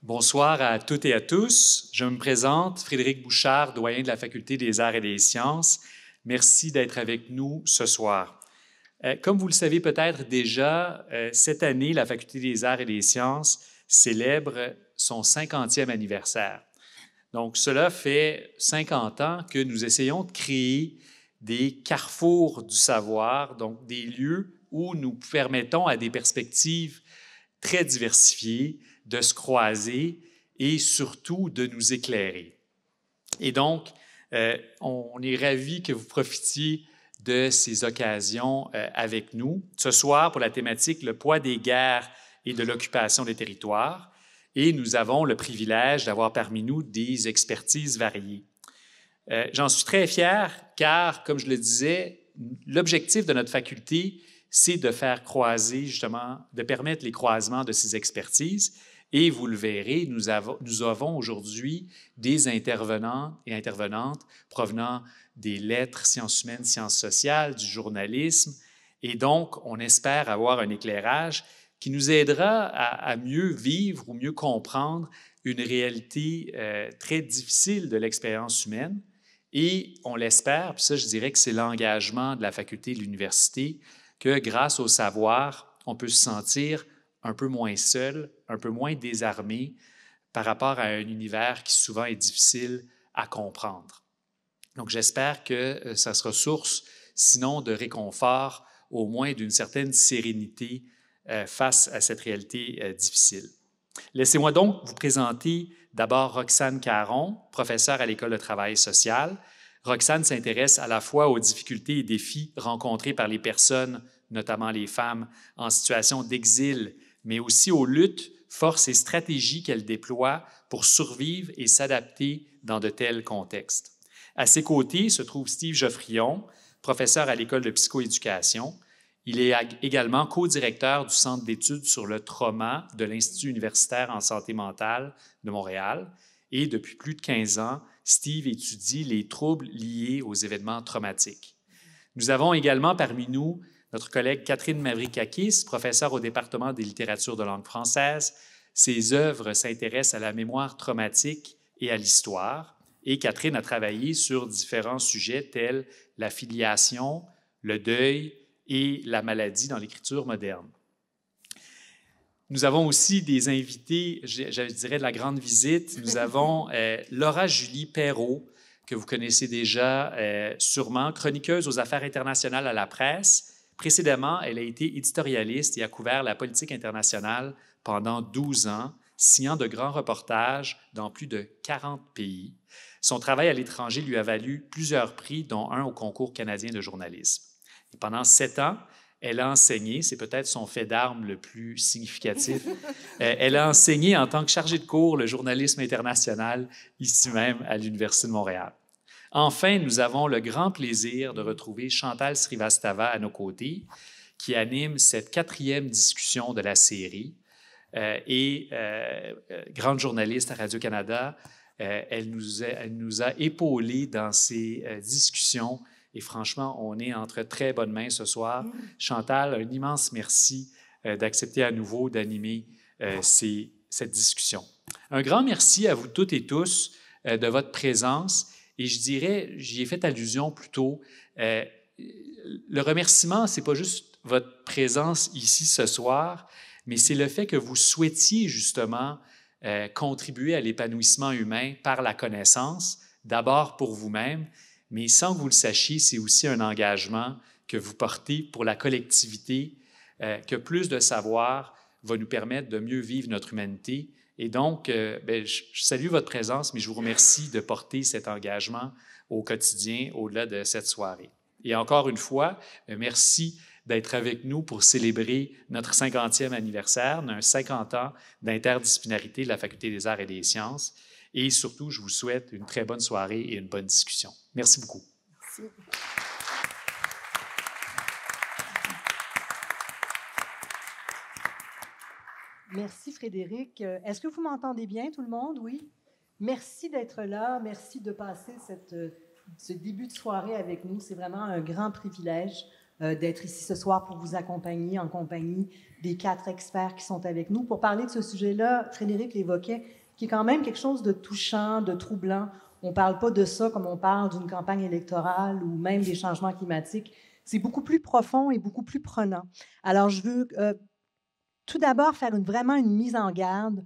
Bonsoir à toutes et à tous. Je me présente, Frédéric Bouchard, doyen de la Faculté des arts et des sciences. Merci d'être avec nous ce soir. Comme vous le savez peut-être déjà, cette année, la Faculté des arts et des sciences célèbre son 50e anniversaire. Donc, cela fait 50 ans que nous essayons de créer des carrefours du savoir, donc des lieux où nous permettons à des perspectives très diversifiées de se croiser et surtout de nous éclairer. Et donc, on est ravis que vous profitiez de ces occasions avec nous. Ce soir, pour la thématique « Le poids des guerres et de l'occupation des territoires », et nous avons le privilège d'avoir parmi nous des expertises variées. J'en suis très fier car, comme je le disais, l'objectif de notre faculté, c'est de faire croiser, justement, de permettre les croisements de ces expertises. Et vous le verrez, nous avons aujourd'hui des intervenants et intervenantes provenant des lettres, sciences humaines, sciences sociales, du journalisme. Et donc, on espère avoir un éclairage qui nous aidera à mieux vivre ou mieux comprendre une réalité très difficile de l'expérience humaine. Et on l'espère, puis ça, je dirais que c'est l'engagement de la faculté de l'université, que grâce au savoir, on peut se sentir un peu moins seul, un peu moins désarmé par rapport à un univers qui souvent est difficile à comprendre. Donc, j'espère que ça sera source, sinon de réconfort, au moins d'une certaine sérénité face à cette réalité difficile. Laissez-moi donc vous présenter d'abord Roxane Caron, professeure à l'École de travail social. Roxane s'intéresse à la fois aux difficultés et défis rencontrés par les personnes, notamment les femmes, en situation d'exil, mais aussi aux luttes, forces et stratégies qu'elle déploie pour survivre et s'adapter dans de tels contextes. À ses côtés se trouve Steve Geoffrion, professeur à l'École de psychoéducation. Il est également co-directeur du Centre d'études sur le trauma de l'Institut universitaire en santé mentale de Montréal. Et depuis plus de 15 ans, Steve étudie les troubles liés aux événements traumatiques. Nous avons également parmi nous notre collègue Catherine Mavrikakis, professeure au département des littératures de langue française. Ses œuvres s'intéressent à la mémoire traumatique et à l'histoire. Et Catherine a travaillé sur différents sujets tels la filiation, le deuil et la maladie dans l'écriture moderne. Nous avons aussi des invités, je dirais, de la grande visite. Nous avons Laura Julie Perrault, que vous connaissez déjà sûrement, chroniqueuse aux affaires internationales à la presse. Précédemment, elle a été éditorialiste et a couvert la politique internationale pendant 12 ans, signant de grands reportages dans plus de 40 pays. Son travail à l'étranger lui a valu plusieurs prix, dont un au concours canadien de journalisme. Et pendant 7 ans, elle a enseigné, c'est peut-être son fait d'armes le plus significatif, elle a enseigné en tant que chargée de cours le journalisme international ici même à l'Université de Montréal. Enfin, nous avons le grand plaisir de retrouver Chantal Srivastava à nos côtés, qui anime cette 4e discussion de la série grande journaliste à Radio-Canada. Elle nous a épaulés dans ces discussions et franchement, on est entre très bonnes mains ce soir. Chantal, un immense merci d'accepter à nouveau d'animer cette discussion. Un grand merci à vous toutes et tous de votre présence. Et je dirais, j'y ai fait allusion plus tôt, le remerciement, ce n'est pas juste votre présence ici ce soir, mais c'est le fait que vous souhaitiez justement contribuer à l'épanouissement humain par la connaissance, d'abord pour vous-même, mais sans que vous le sachiez, c'est aussi un engagement que vous portez pour la collectivité, que plus de savoir va nous permettre de mieux vivre notre humanité. Et donc, je salue votre présence, mais je vous remercie de porter cet engagement au quotidien, au-delà de cette soirée. Et encore une fois, merci d'être avec nous pour célébrer notre 50e anniversaire, un 50 ans d'interdisciplinarité de la Faculté des arts et des sciences. Et surtout, je vous souhaite une très bonne soirée et une bonne discussion. Merci beaucoup. Merci. Merci Frédéric. Est-ce que vous m'entendez bien, tout le monde? Oui? Merci d'être là. Merci de passer ce début de soirée avec nous. C'est vraiment un grand privilège d'être ici ce soir pour vous accompagner en compagnie des 4 experts qui sont avec nous. Pour parler de ce sujet-là, Frédéric l'évoquait, qui est quand même quelque chose de touchant, de troublant. On ne parle pas de ça comme on parle d'une campagne électorale ou même des changements climatiques. C'est beaucoup plus profond et beaucoup plus prenant. Alors, je veux tout d'abord faire vraiment une mise en garde,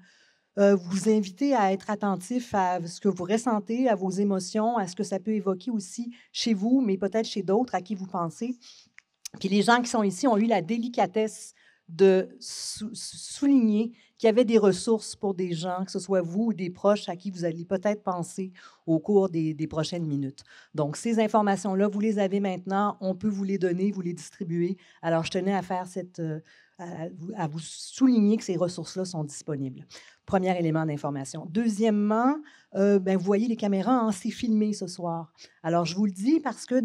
vous inviter à être attentif à ce que vous ressentez, à vos émotions, à ce que ça peut évoquer aussi chez vous, mais peut-être chez d'autres à qui vous pensez. Puis les gens qui sont ici ont eu la délicatesse de souligner qu'il y avait des ressources pour des gens, que ce soit vous ou des proches à qui vous allez peut-être penser au cours des prochaines minutes. Donc, ces informations-là, vous les avez maintenant, on peut vous les donner, vous les distribuer. Alors, je tenais à faire à vous souligner que ces ressources-là sont disponibles. Premier élément d'information. Deuxièmement, vous voyez les caméras, hein, c'est filmé ce soir. Alors, je vous le dis parce que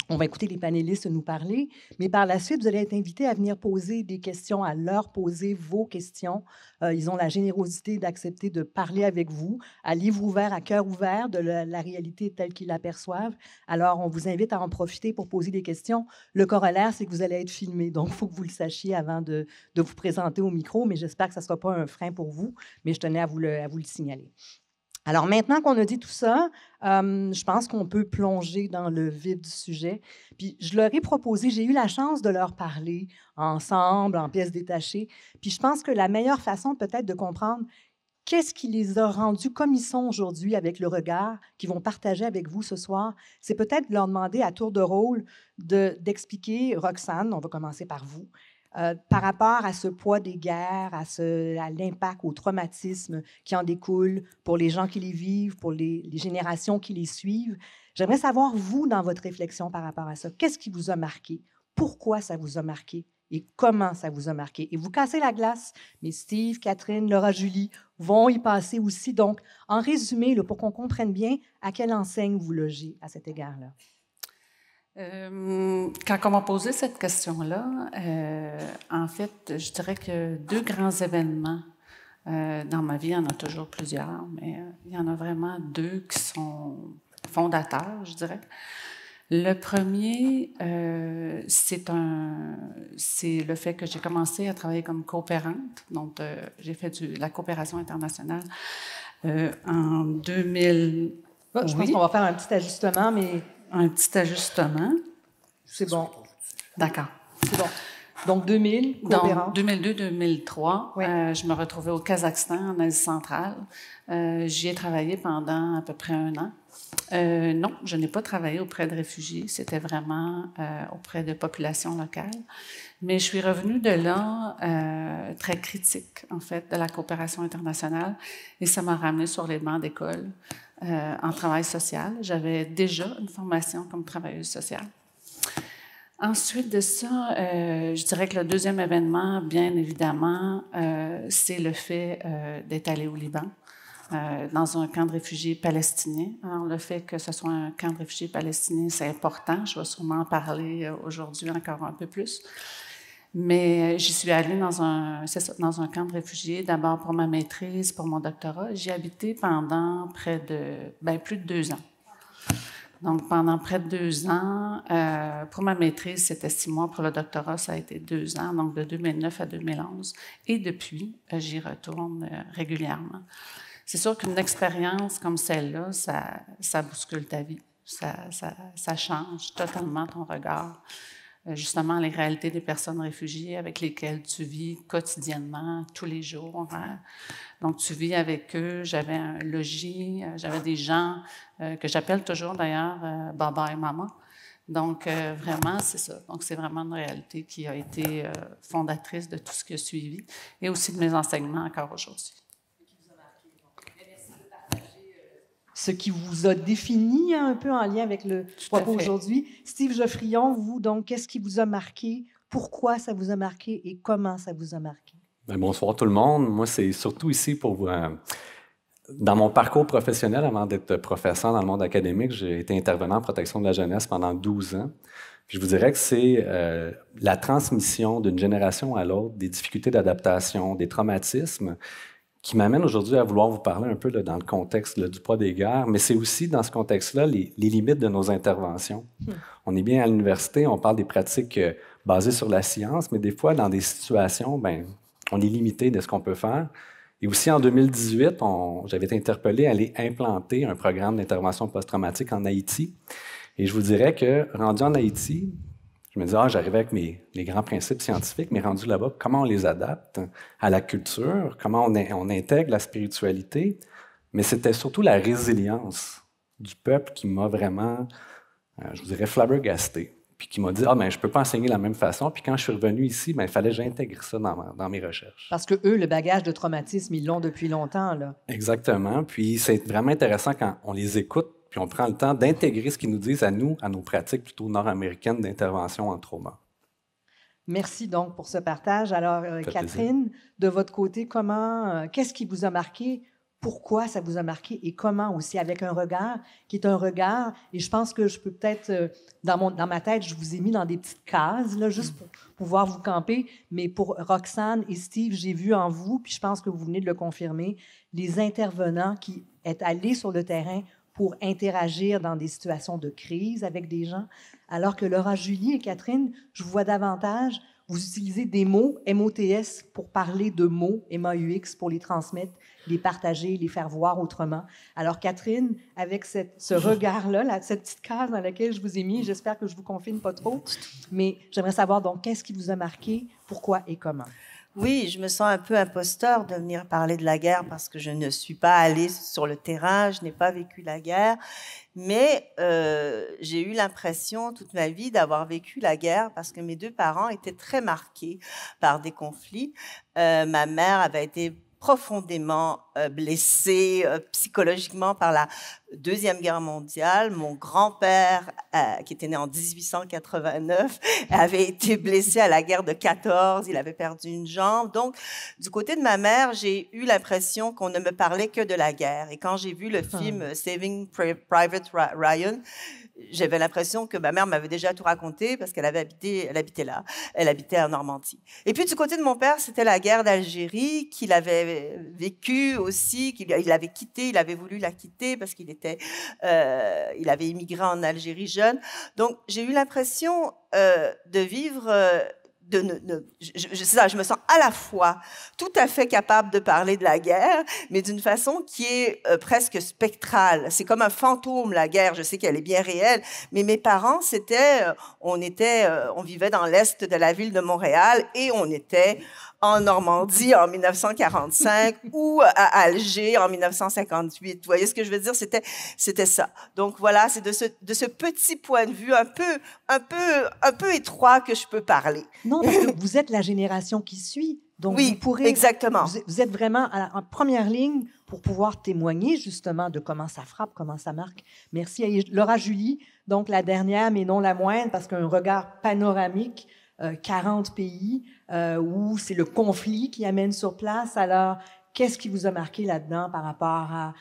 on va écouter les panélistes nous parler, mais par la suite, vous allez être invités à venir poser des questions, à leur poser vos questions. Ils ont la générosité d'accepter de parler avec vous, à livre ouvert, à cœur ouvert, de la réalité telle qu'ils l'aperçoivent. Alors, on vous invite à en profiter pour poser des questions. Le corollaire, c'est que vous allez être filmé, donc il faut que vous le sachiez avant de vous présenter au micro, mais j'espère que ça ne sera pas un frein pour vous, mais je tenais à vous le signaler. Alors, maintenant qu'on a dit tout ça, je pense qu'on peut plonger dans le vif du sujet. Puis, je leur ai proposé, j'ai eu la chance de leur parler ensemble, en pièces détachées. Puis, je pense que la meilleure façon peut-être de comprendre qu'est-ce qui les a rendus comme ils sont aujourd'hui avec le regard qu'ils vont partager avec vous ce soir, c'est peut-être de leur demander à tour de rôle d'expliquer, Roxane, on va commencer par vous, par rapport à ce poids des guerres, à l'impact, au traumatisme qui en découle pour les gens qui les vivent, pour les générations qui les suivent. J'aimerais savoir, vous, dans votre réflexion par rapport à ça, qu'est-ce qui vous a marqué? Pourquoi ça vous a marqué? Et comment ça vous a marqué? Et vous cassez la glace, mais Steve, Catherine, Laura, Julie vont y passer aussi. Donc, en résumé, là, pour qu'on comprenne bien à quelle enseigne vous logez à cet égard-là. Quand on m'a posé cette question-là, en fait, je dirais que 2 grands événements dans ma vie, il y en a toujours plusieurs, mais il y en a vraiment 2 qui sont fondateurs, je dirais. Le premier, c'est le fait que j'ai commencé à travailler comme coopérante. Donc, j'ai fait la coopération internationale en 2000. Je pense qu'on va faire un petit ajustement, mais... Un petit ajustement. C'est bon. D'accord. C'est bon. Donc, 2000, coopérante. Donc, 2002-2003, oui. Je me retrouvais au Kazakhstan, en Asie centrale. J'y ai travaillé pendant à peu près 1 an. Non, je n'ai pas travaillé auprès de réfugiés. C'était vraiment auprès de populations locales. Mais je suis revenue de là très critique, en fait, de la coopération internationale. Et ça m'a ramenée sur les bancs d'école en travail social. J'avais déjà une formation comme travailleuse sociale. Ensuite de ça, je dirais que le deuxième événement, bien évidemment, c'est le fait d'être allée au Liban, dans un camp de réfugiés palestiniens. Alors, le fait que ce soit un camp de réfugiés palestiniens, c'est important. Je vais sûrement en parler aujourd'hui encore un peu plus. Mais j'y suis allée dans un camp de réfugiés, d'abord pour ma maîtrise, pour mon doctorat. J'y ai habité pendant plus de 2 ans. Donc, pendant près de 2 ans, pour ma maîtrise, c'était 6 mois. Pour le doctorat, ça a été 2 ans, donc de 2009 à 2011. Et depuis, j'y retourne régulièrement. C'est sûr qu'une expérience comme celle-là, ça bouscule ta vie. Ça change totalement ton regard. Justement, les réalités des personnes réfugiées avec lesquelles tu vis quotidiennement, tous les jours. Hein. Donc, tu vis avec eux. J'avais un logis, j'avais des gens que j'appelle toujours d'ailleurs Baba et Maman. Donc, vraiment, c'est ça. Donc, c'est vraiment une réalité qui a été fondatrice de tout ce qui a suivi et aussi de mes enseignements encore aujourd'hui. Ce qui vous a défini un peu en lien avec le propos aujourd'hui. Steve Geoffrion, vous, donc, qu'est-ce qui vous a marqué? Pourquoi ça vous a marqué et comment ça vous a marqué? Bien, bonsoir tout le monde. Moi, c'est surtout ici pour vous... Dans mon parcours professionnel, avant d'être professeur dans le monde académique, j'ai été intervenant en protection de la jeunesse pendant 12 ans. Puis je vous dirais que c'est la transmission d'une génération à l'autre des difficultés d'adaptation, des traumatismes qui m'amène aujourd'hui à vouloir vous parler un peu là, dans le contexte là, du poids des guerres, mais c'est aussi dans ce contexte-là les limites de nos interventions. On est bien à l'université, on parle des pratiques basées sur la science, mais des fois, dans des situations, on est limité de ce qu'on peut faire. Et aussi, en 2018, j'avais été interpellé à aller implanter un programme d'intervention post-traumatique en Haïti. Et je vous dirais que, rendu en Haïti, je me disais, j'arrivais avec les grands principes scientifiques, mais rendu là-bas, comment on les adapte à la culture, comment on intègre la spiritualité. Mais c'était surtout la résilience du peuple qui m'a vraiment, je vous dirais, flabbergasté. Puis qui m'a dit, je ne peux pas enseigner de la même façon. Puis quand je suis revenu ici, il fallait que j'intègre ça dans mes recherches. Parce que eux, le bagage de traumatisme, ils l'ont depuis longtemps, là. Exactement. Puis c'est vraiment intéressant quand on les écoute, puis on prend le temps d'intégrer ce qu'ils nous disent à nous, à nos pratiques plutôt nord-américaines d'intervention en trauma. Merci donc pour ce partage. Alors, Catherine, de votre côté, qu'est-ce qui vous a marqué? Pourquoi ça vous a marqué et comment aussi, avec un regard qui est un regard. Et je pense que je peux peut-être, dans ma tête, je vous ai mis dans des petites cases, là, juste pour pouvoir vous camper. Mais pour Roxane et Steve, j'ai vu en vous, puis je pense que vous venez de le confirmer, les intervenants qui sont allés sur le terrain pour interagir dans des situations de crise avec des gens, alors que Laura Julie et Catherine, je vous vois davantage, vous utilisez des mots, MOTS, pour parler de mots, MAUX, pour les transmettre, les partager, les faire voir autrement. Alors Catherine, avec ce regard-là, cette petite case dans laquelle je vous ai mis, j'espère que je vous confine pas trop, mais j'aimerais savoir donc qu'est-ce qui vous a marqué, pourquoi et comment? Oui, je me sens un peu imposteur de venir parler de la guerre parce que je ne suis pas allée sur le terrain, je n'ai pas vécu la guerre, mais j'ai eu l'impression toute ma vie d'avoir vécu la guerre parce que mes deux parents étaient très marqués par des conflits. Ma mère avait été profondément blessée psychologiquement par la Deuxième Guerre mondiale. Mon grand-père, qui était né en 1889, avait été blessé à la guerre de 14. Il avait perdu une jambe. Donc, du côté de ma mère, j'ai eu l'impression qu'on ne me parlait que de la guerre. Et quand j'ai vu le film Saving Private Ryan, j'avais l'impression que ma mère m'avait déjà tout raconté parce qu'elle habitait là. Elle habitait en Normandie. Et puis, du côté de mon père, c'était la guerre d'Algérie qu'il avait vécue aussi, qu'il avait quitté, il avait voulu la quitter parce qu'il il avait immigré en Algérie jeune. Donc, j'ai eu l'impression de vivre... je me sens à la fois tout à fait capable de parler de la guerre, mais d'une façon qui est presque spectrale. C'est comme un fantôme, la guerre. Je sais qu'elle est bien réelle, mais mes parents, on vivait dans l'est de la ville de Montréal et on était en Normandie en 1945 ou à Alger en 1958. Vous voyez ce que je veux dire? C'était ça. Donc voilà, c'est de ce petit point de vue un peu étroit que je peux parler. Non, parce que vous êtes la génération qui suit. Donc oui, vous pourrez, exactement. Vous êtes vraiment en première ligne pour pouvoir témoigner justement de comment ça frappe, comment ça marque. Merci. Et Laura Julie, donc la dernière, mais non la moindre, parce qu'un regard panoramique, 40 pays, où c'est le conflit qui amène sur place. Alors, qu'est-ce qui vous a marqué là-dedans par rapport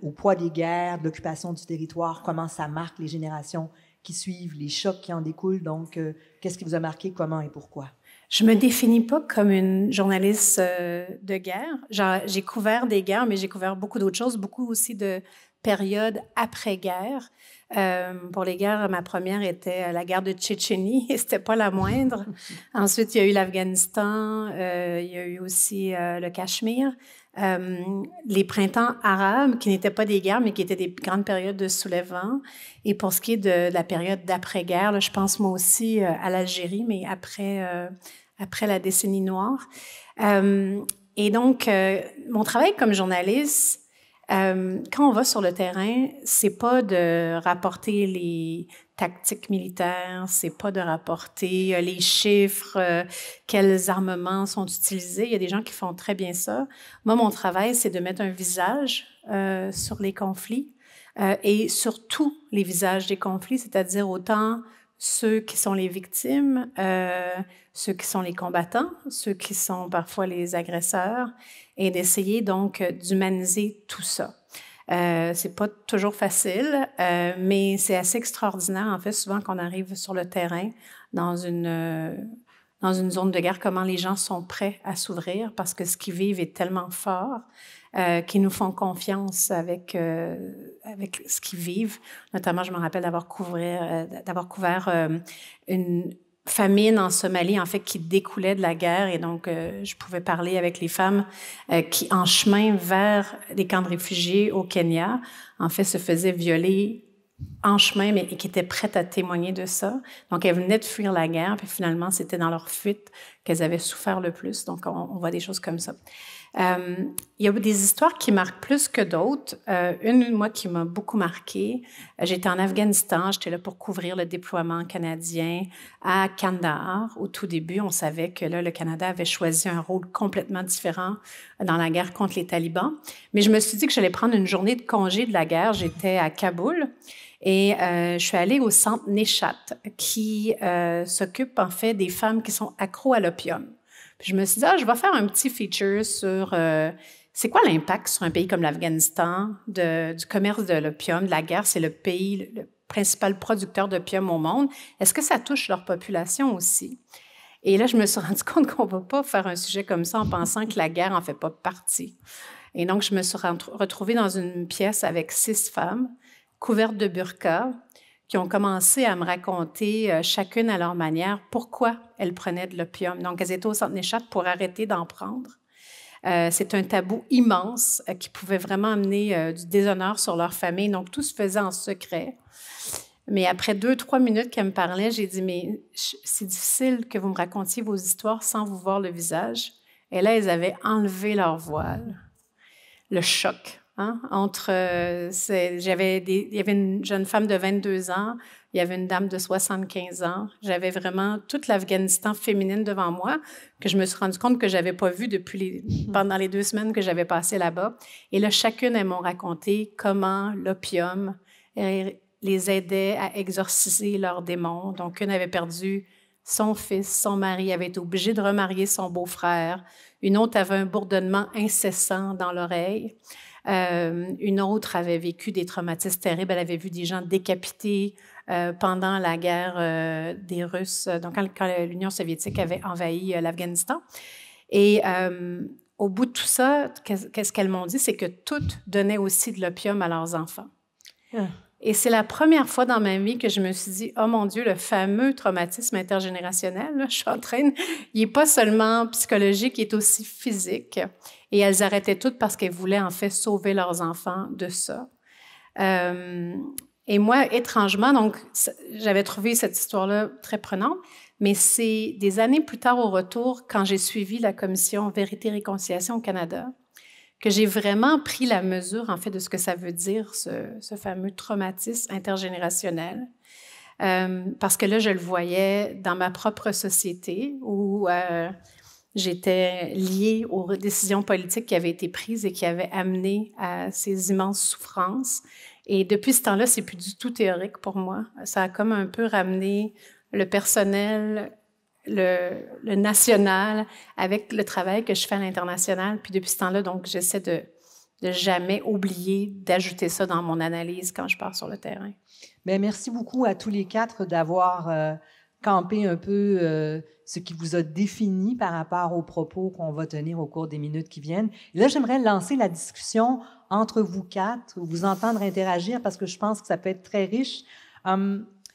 au poids des guerres, de l'occupation du territoire, comment ça marque les générations qui suivent, les chocs qui en découlent? Donc, qu'est-ce qui vous a marqué, comment et pourquoi? Je me définis pas comme une journaliste de guerre. J'ai couvert des guerres, mais j'ai couvert beaucoup d'autres choses, beaucoup aussi de périodes après-guerre. Pour les guerres, ma première était la guerre de Tchétchénie, et c'était pas la moindre. Ensuite, il y a eu l'Afghanistan, il y a eu aussi le Cachemire. Les printemps arabes, qui n'étaient pas des guerres, mais qui étaient des grandes périodes de soulèvement. Et pour ce qui est de la période d'après-guerre, là, je pense moi aussi à l'Algérie, mais après la décennie noire. Et donc, mon travail comme journaliste, quand on va sur le terrain, c'est pas de rapporter les tactiques militaires, c'est pas de rapporter les chiffres, quels armements sont utilisés. Il y a des gens qui font très bien ça. Moi, mon travail, c'est de mettre un visage sur les conflits et sur tous les visages des conflits, c'est-à-dire autant ceux qui sont les victimes, ceux qui sont les combattants, ceux qui sont parfois les agresseurs, et d'essayer donc d'humaniser tout ça. C'est pas toujours facile, mais c'est assez extraordinaire, en fait, souvent qu'on arrive sur le terrain dans une dans une zone de guerre, comment les gens sont prêts à s'ouvrir parce que ce qu'ils vivent est tellement fort qu'ils nous font confiance avec ce qu'ils vivent. Notamment, je me rappelle d'avoir couvert une famine en Somalie, en fait, qui découlait de la guerre. Et donc, je pouvais parler avec les femmes qui, en chemin vers les camps de réfugiés au Kenya, en fait, se faisaient violer en chemin, mais qui étaient prêtes à témoigner de ça. Donc, elles venaient de fuir la guerre, puis finalement, c'était dans leur fuite qu'elles avaient souffert le plus. Donc, on voit des choses comme ça. Il y a des histoires qui marquent plus que d'autres. Une, moi, qui m'a beaucoup marquée, j'étais en Afghanistan, j'étais là pour couvrir le déploiement canadien à Kandahar. Au tout début, on savait que là, le Canada avait choisi un rôle complètement différent dans la guerre contre les talibans. Mais je me suis dit que j'allais prendre une journée de congé de la guerre. J'étais à Kaboul. Et je suis allée au centre Neshat, qui s'occupe en fait des femmes qui sont accros à l'opium. Puis je me suis dit, je vais faire un petit feature sur c'est quoi l'impact sur un pays comme l'Afghanistan du commerce de l'opium, de la guerre. C'est le pays, le principal producteur d'opium au monde. Est-ce que ça touche leur population aussi? Et là, je me suis rendu compte qu'on ne va pas faire un sujet comme ça en pensant que la guerre n'en fait pas partie. Et donc, je me suis retrouvée dans une pièce avec 6 femmes couvertes de burqa, qui ont commencé à me raconter, chacune à leur manière, pourquoi elles prenaient de l'opium. Donc, elles étaient au centre Neshat pour arrêter d'en prendre. C'est un tabou immense qui pouvait vraiment amener du déshonneur sur leur famille. Donc, tout se faisait en secret. Mais après 2-3 minutes qu'elles me parlaient, j'ai dit, mais c'est difficile que vous me racontiez vos histoires sans vous voir le visage. Et là, elles avaient enlevé leur voile. Le choc. Hein? Il y avait une jeune femme de 22 ans, il y avait une dame de 75 ans. J'avais vraiment toute l'Afghanistan féminine devant moi, que je me suis rendu compte que je n'avais pas vu pendant les 2 semaines que j'avais passées là-bas. Et là, chacune, elles m'ont raconté comment l'opium les aidait à exorciser leurs démons. Donc, une avait perdu son fils, son mari avait été obligé de remarier son beau-frère. Une autre avait un bourdonnement incessant dans l'oreille. Une autre avait vécu des traumatismes terribles. Elle avait vu des gens décapités pendant la guerre des Russes, donc quand l'Union soviétique avait envahi l'Afghanistan. Et au bout de tout ça, qu'est-ce qu'elles m'ont dit? C'est que toutes donnaient aussi de l'opium à leurs enfants. Et c'est la première fois dans ma vie que je me suis dit, oh mon Dieu, le fameux traumatisme intergénérationnel, là, je suis en train, il n'est pas seulement psychologique, il est aussi physique. Et elles arrêtaient toutes parce qu'elles voulaient en fait sauver leurs enfants de ça. Et moi, étrangement, donc, j'avais trouvé cette histoire-là très prenante, mais c'est des années plus tard au retour, quand j'ai suivi la commission Vérité et Réconciliation au Canada, que j'ai vraiment pris la mesure, en fait, de ce que ça veut dire, ce fameux traumatisme intergénérationnel. Parce que là, je le voyais dans ma propre société où j'étais liée aux décisions politiques qui avaient été prises et qui avaient amené à ces immenses souffrances. Et depuis ce temps-là, c'est plus du tout théorique pour moi. Ça a comme un peu ramené le personnel, le national avec le travail que je fais à l'international. Puis depuis ce temps-là, donc, j'essaie de jamais oublier d'ajouter ça dans mon analyse quand je pars sur le terrain. Bien, merci beaucoup à tous les 4 d'avoir campé un peu ce qui vous a défini par rapport aux propos qu'on va tenir au cours des minutes qui viennent. Et là, j'aimerais lancer la discussion entre vous 4, vous entendre interagir parce que je pense que ça peut être très riche.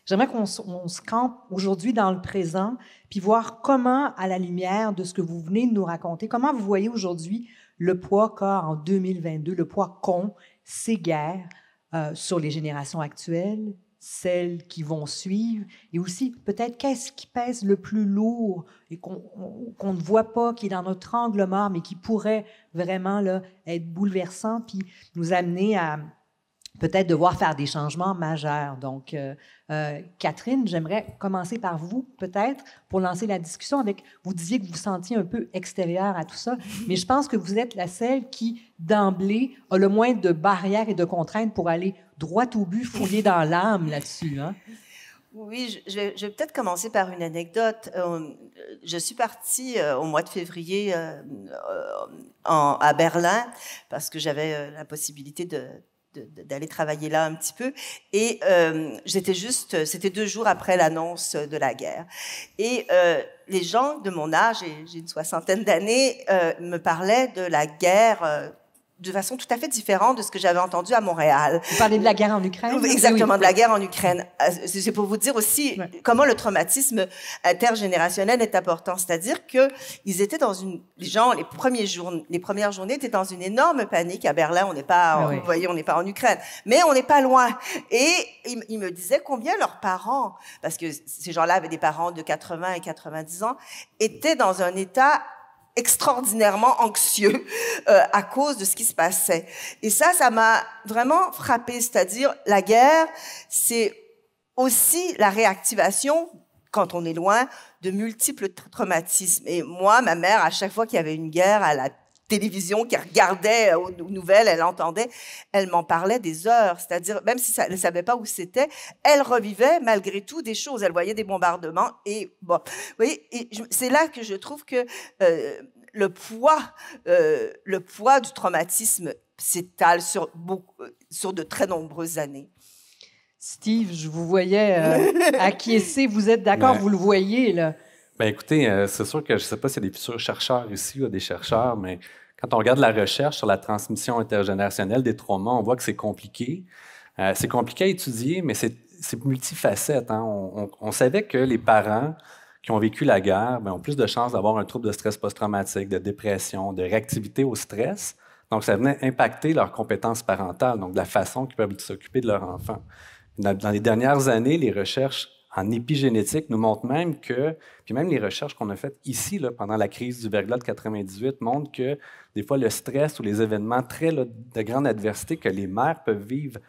J'aimerais qu'on se campe aujourd'hui dans le présent, puis voir comment, à la lumière de ce que vous venez de nous raconter, comment vous voyez aujourd'hui le poids qu'a en 2022, le poids qu'ont ces guerres sur les générations actuelles, celles qui vont suivre, et aussi peut-être qu'est-ce qui pèse le plus lourd et qu'on ne voit pas, qui est dans notre angle mort, mais qui pourrait vraiment là, être bouleversant, puis nous amener à peut-être devoir faire des changements majeurs. Donc, Catherine, j'aimerais commencer par vous, peut-être, pour lancer la discussion avec... Vous disiez que vous vous sentiez un peu extérieure à tout ça, mais je pense que vous êtes la seule qui, d'emblée, a le moins de barrières et de contraintes pour aller droit au but, fouiller dans l'âme là-dessus. Hein? Oui, je vais peut-être commencer par une anecdote. Je suis partie au mois de février à Berlin parce que j'avais la possibilité d'aller travailler là un petit peu. Et c'était 2 jours après l'annonce de la guerre. Et les gens de mon âge, et j'ai une 60aine d'années, me parlaient de la guerre de façon tout à fait différente de ce que j'avais entendu à Montréal. Vous parlez de la guerre en Ukraine? Exactement, de la guerre en Ukraine. C'est pour vous dire aussi comment le traumatisme intergénérationnel est important. C'est-à-dire que ils étaient dans les premières journées étaient dans une énorme panique. À Berlin, on n'est pas, vous voyez, on n'est pas en Ukraine, mais on n'est pas loin. Et ils me disaient combien leurs parents, parce que ces gens-là avaient des parents de 80 et 90 ans, étaient dans un état extraordinairement anxieux à cause de ce qui se passait. Et ça m'a vraiment frappée. C'est-à-dire, la guerre, c'est aussi la réactivation, quand on est loin, de multiples traumatismes. Et moi, ma mère, à chaque fois qu'il y avait une guerre à la télévision, qui regardait aux nouvelles, elle entendait, elle m'en parlait des heures. C'est-à-dire, même si elle ne savait pas où c'était, elle revivait malgré tout des choses. Elle voyait des bombardements et bon, vous voyez, c'est là que je trouve que le poids du traumatisme s'étale sur de très nombreuses années. Steve, je vous voyais acquiescer. Vous êtes d'accord, vous le voyez, là? Bien, écoutez, c'est sûr que je ne sais pas s'il y a des futurs chercheurs ici ou des chercheurs, mais quand on regarde la recherche sur la transmission intergénérationnelle des traumas, on voit que c'est compliqué. C'est compliqué à étudier, mais c'est multifacette. Hein? On savait que les parents qui ont vécu la guerre ont plus de chances d'avoir un trouble de stress post-traumatique, de dépression, de réactivité au stress. Donc, ça venait impacter leurs compétences parentales, donc de la façon qu'ils peuvent s'occuper de leur enfant. Dans les dernières années, les recherches en épigénétique nous montrent même que, puis même les recherches qu'on a faites ici, là, pendant la crise du verglas de 98, montrent que des fois le stress ou les événements de grande adversité que les mères peuvent vivre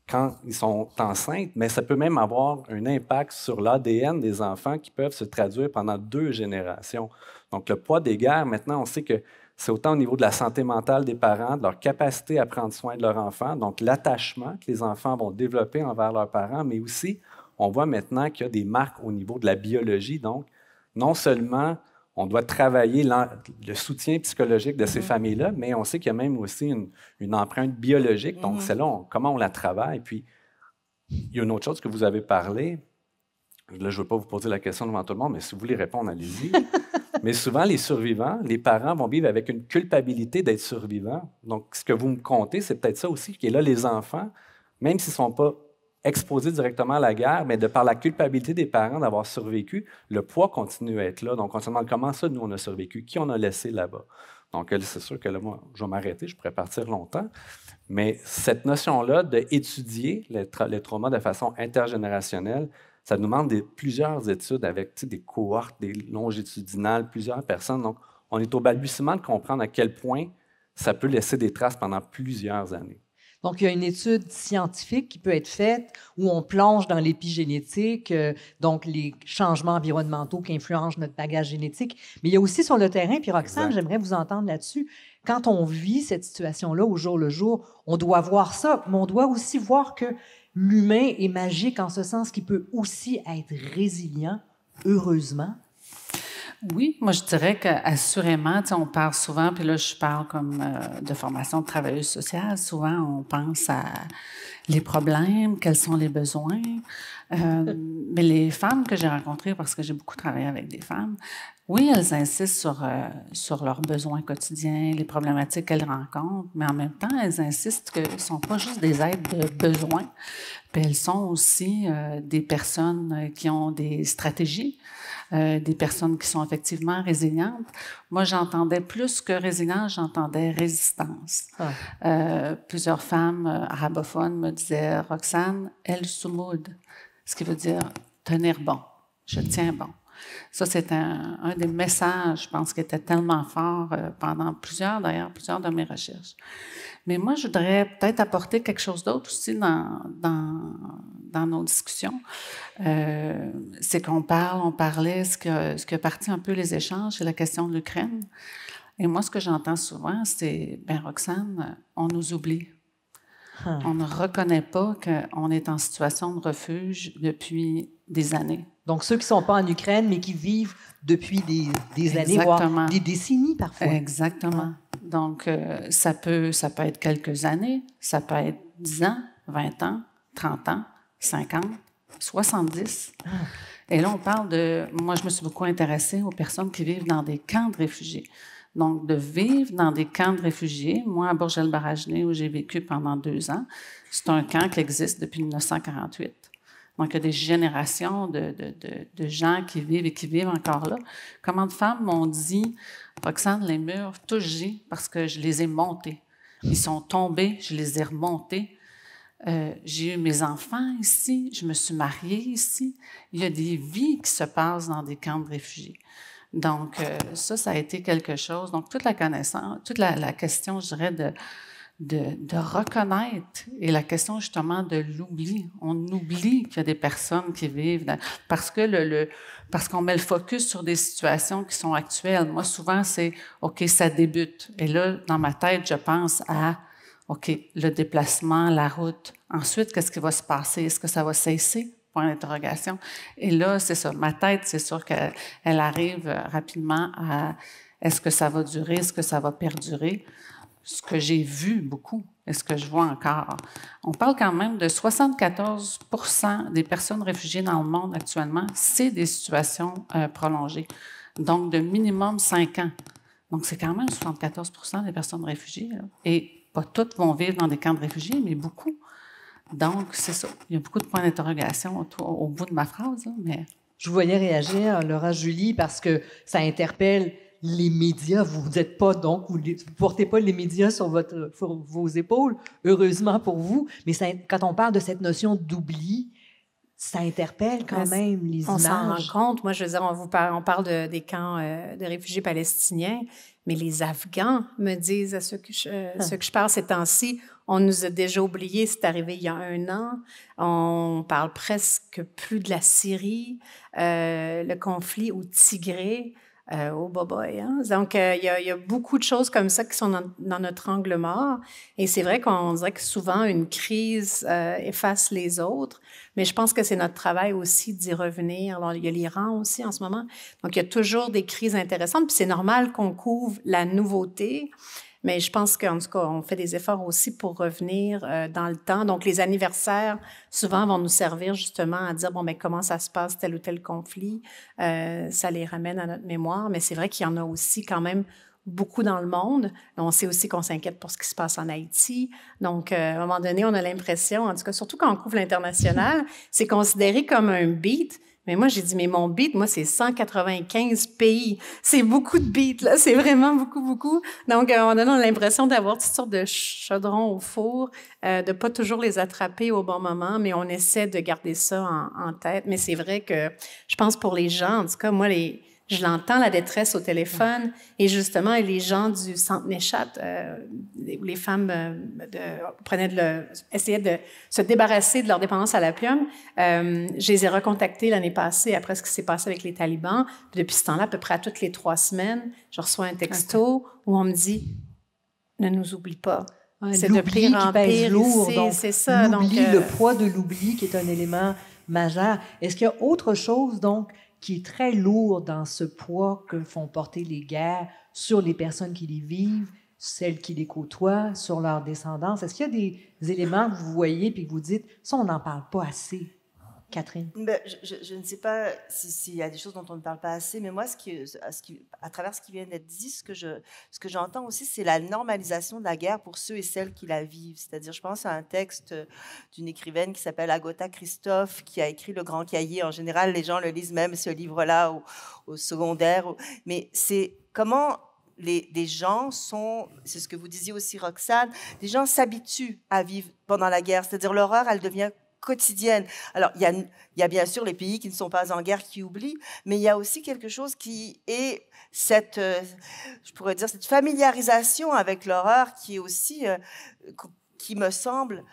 quand ils sont enceintes, mais ça peut même avoir un impact sur l'ADN des enfants qui peuvent se traduire pendant 2 générations. Donc le poids des guerres, maintenant, on sait que c'est autant au niveau de la santé mentale des parents, de leur capacité à prendre soin de leur enfant, donc l'attachement que les enfants vont développer envers leurs parents, mais aussi on voit maintenant qu'il y a des marques au niveau de la biologie. Donc, non seulement on doit travailler le soutien psychologique de ces familles-là, mais on sait qu'il y a même aussi une empreinte biologique. Donc, celle-là, comment on la travaille? Puis, il y a une autre chose que vous avez parlé. Là, je ne veux pas vous poser la question devant tout le monde, mais si vous voulez répondre, allez-y. Mais souvent, les survivants, les parents vont vivre avec une culpabilité d'être survivants. Donc, ce que vous me contez, c'est peut-être ça aussi, qui est là, les enfants, même s'ils ne sont pas exposés directement à la guerre, mais de par la culpabilité des parents d'avoir survécu, le poids continue à être là. Donc, on se demande comment ça, nous, on a survécu, qui on a laissé là-bas. Donc, c'est sûr que là, moi, je vais m'arrêter, je pourrais partir longtemps. Mais cette notion-là d'étudier les traumas de façon intergénérationnelle, ça nous demande plusieurs études avec des cohortes, des longitudinales, plusieurs personnes. Donc, on est au balbutiement de comprendre à quel point ça peut laisser des traces pendant plusieurs années. Donc, il y a une étude scientifique qui peut être faite où on plonge dans l'épigénétique, donc les changements environnementaux qui influencent notre bagage génétique. Mais il y a aussi sur le terrain, puis Roxane, j'aimerais vous entendre là-dessus. Quand on vit cette situation-là au jour le jour, on doit voir ça, mais on doit aussi voir que l'humain est magique en ce sens qu'il peut aussi être résilient, heureusement. Oui, moi je dirais qu'assurément, on parle souvent, puis là je parle comme de formation de travailleuse sociale, souvent on pense à les problèmes, quels sont les besoins, mais les femmes que j'ai rencontrées, parce que j'ai beaucoup travaillé avec des femmes, oui, elles insistent sur leurs besoins quotidiens, les problématiques qu'elles rencontrent, mais en même temps, elles insistent que ce ne sont pas juste des aides de besoin, puis elles sont aussi des personnes qui ont des stratégies, des personnes qui sont effectivement résilientes. Moi, j'entendais plus que résilience, j'entendais résistance. Plusieurs femmes arabophones me disaient « Roxane, El Soumoud », ce qui veut dire « tenir bon, je tiens bon ». Ça, c'est un des messages, je pense, qui était tellement fort pendant plusieurs de mes recherches. Mais moi, je voudrais peut-être apporter quelque chose d'autre aussi dans nos discussions. C'est qu'on parlait, ce qui a parti un peu les échanges, c'est la question de l'Ukraine. Et moi, ce que j'entends souvent, c'est, Roxane, on nous oublie. On ne reconnaît pas qu'on est en situation de refuge depuis des années. Donc, ceux qui ne sont pas en Ukraine, mais qui vivent depuis des années, voire des décennies parfois. Exactement. Donc, ça peut être quelques années, ça peut être 10 ans, 20 ans, 30 ans, 50, 70. Et là, on parle de... Moi, je me suis beaucoup intéressée aux personnes qui vivent dans des camps de réfugiés. Donc, de vivre dans des camps de réfugiés, moi, à Bourg-el-Barajnais, où j'ai vécu pendant 2 ans, c'est un camp qui existe depuis 1948. Donc, il y a des générations de gens qui vivent et qui vivent encore là. Comment de femmes m'ont dit, Roxane, les murs, tous j'ai parce que je les ai montés. Ils sont tombés, je les ai remontés. J'ai eu mes enfants ici, je me suis mariée ici. Il y a des vies qui se passent dans des camps de réfugiés. Donc, ça a été quelque chose. Donc, toute la connaissance, toute la question, je dirais, de reconnaître et la question justement de l'oubli. On oublie qu'il y a des personnes qui vivent parce qu'on met le focus sur des situations qui sont actuelles. Moi, souvent, c'est OK, ça débute. Et là, dans ma tête, je pense à OK, le déplacement, la route. Ensuite, qu'est-ce qui va se passer? Est-ce que ça va cesser? Point d'interrogation. Et là, c'est ça. Ma tête, c'est sûr qu'elle arrive rapidement à est-ce que ça va durer? Est-ce que ça va perdurer? Ce que j'ai vu beaucoup et ce que je vois encore. On parle quand même de 74 % des personnes réfugiées dans le monde actuellement, c'est des situations prolongées. Donc, de minimum 5 ans. Donc, c'est quand même 74 % des personnes réfugiées. Là. Et pas toutes vont vivre dans des camps de réfugiés, mais beaucoup. Donc, c'est ça. Il y a beaucoup de points d'interrogation au bout de ma phrase. Là, mais... Je vous voyais réagir, Laura Julie, parce que ça interpelle les médias. Vous n'êtes pas, donc, vous ne portez pas les médias sur vos épaules, heureusement pour vous. Mais ça, quand on parle de cette notion d'oubli, ça interpelle quand même les images. On s'en rend compte. Moi, je veux dire, on parle des camps de réfugiés palestiniens, mais les Afghans me disent à ceux que je parle ces temps-ci, on nous a déjà oubliés, c'est arrivé il y a 1 an. On parle presque plus de la Syrie, le conflit au Tigré, au Boboy. Hein? Donc, il y a beaucoup de choses comme ça qui sont dans notre angle mort. Et c'est vrai qu'on dirait que souvent, une crise efface les autres. Mais je pense que c'est notre travail aussi d'y revenir. Alors, il y a l'Iran aussi en ce moment. Donc, il y a toujours des crises intéressantes. Puis c'est normal qu'on couvre la nouveauté. Mais je pense qu'en tout cas, on fait des efforts aussi pour revenir dans le temps. Donc, les anniversaires, souvent, vont nous servir justement à dire, bon, mais comment ça se passe, tel ou tel conflit. Ça les ramène à notre mémoire. Mais c'est vrai qu'il y en a aussi quand même beaucoup dans le monde. On sait aussi qu'on s'inquiète pour ce qui se passe en Haïti. Donc, à un moment donné, on a l'impression, en tout cas, surtout quand on couvre l'international, c'est considéré comme un beat. Mais moi, j'ai dit, mais mon beat, moi, c'est 195 pays. C'est beaucoup de beats, là. C'est vraiment beaucoup, beaucoup. Donc, à un moment donné, on a l'impression d'avoir toutes sortes de chaudrons au four, de pas toujours les attraper au bon moment, mais on essaie de garder ça en tête. Mais c'est vrai que je pense pour les gens, en tout cas, moi, je l'entends, la détresse au téléphone. Et justement, les gens du Centre Néchat, où les femmes essayaient de se débarrasser de leur dépendance à l'opium, je les ai recontactés l'année passée, après ce qui s'est passé avec les talibans. Puis depuis ce temps-là, à peu près à toutes les 3 semaines, je reçois un texto où on me dit « Ne nous oublie pas ». C'est de pire en pire lourd, donc c'est ça. L'oubli, le poids de l'oubli qui est un élément majeur. Est-ce qu'il y a autre chose, donc, qui est très lourd dans ce poids que font porter les guerres sur les personnes qui les vivent, celles qui les côtoient, sur leur descendance? Est-ce qu'il y a des éléments que vous voyez et que vous dites, ça, on n'en parle pas assez? Catherine? Ben, je ne sais pas s'il y a des choses dont on ne parle pas assez, mais moi, à travers ce qui vient d'être dit, ce que j'entends aussi, c'est la normalisation de la guerre pour ceux et celles qui la vivent. C'est-à-dire, je pense à un texte d'une écrivaine qui s'appelle Agota Christophe, qui a écrit Le Grand Cahier. En général, les gens le lisent même, ce livre-là, au secondaire. Mais c'est comment des gens sont, c'est ce que vous disiez aussi, Roxane, des gens s'habituent à vivre pendant la guerre. C'est-à-dire, l'horreur, elle devient quotidienne. Alors, il y a bien sûr les pays qui ne sont pas en guerre qui oublient, mais il y a aussi quelque chose qui est je pourrais dire, cette familiarisation avec l'horreur qui est aussi, qui me semble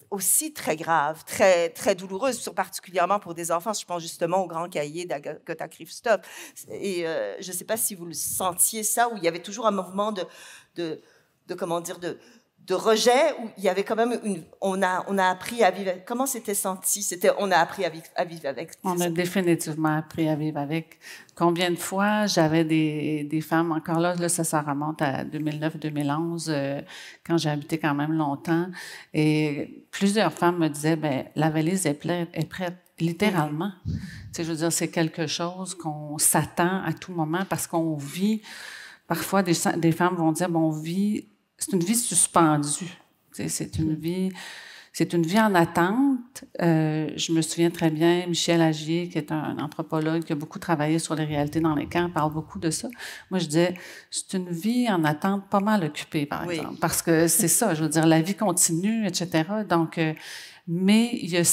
aussi très grave, très, très douloureuse, particulièrement pour des enfants. Je pense justement au Grand Cahier d'Agota Christophe. Et je ne sais pas si vous le sentiez ça, où il y avait toujours un mouvement comment dire, de rejet où il y avait quand même on a appris à vivre. Comment c'était senti? On a appris à vivre avec. On a définitivement appris à vivre avec. Combien de fois j'avais des femmes, encore là ça remonte à 2009-2011, quand j'ai habité quand même longtemps, et plusieurs femmes me disaient, ben la valise est prête, littéralement. Tu sais, je veux dire, c'est quelque chose qu'on s'attend à tout moment parce qu'on vit. Parfois, des femmes vont dire, bon, on vit. C'est une vie suspendue. C'est une vie en attente. Je me souviens très bien, Michel Agier, qui est un anthropologue qui a beaucoup travaillé sur les réalités dans les camps, parle beaucoup de ça. Moi, je disais, c'est une vie en attente pas mal occupée, par exemple. Parce que c'est ça, je veux dire, la vie continue, etc. Donc, mais il y a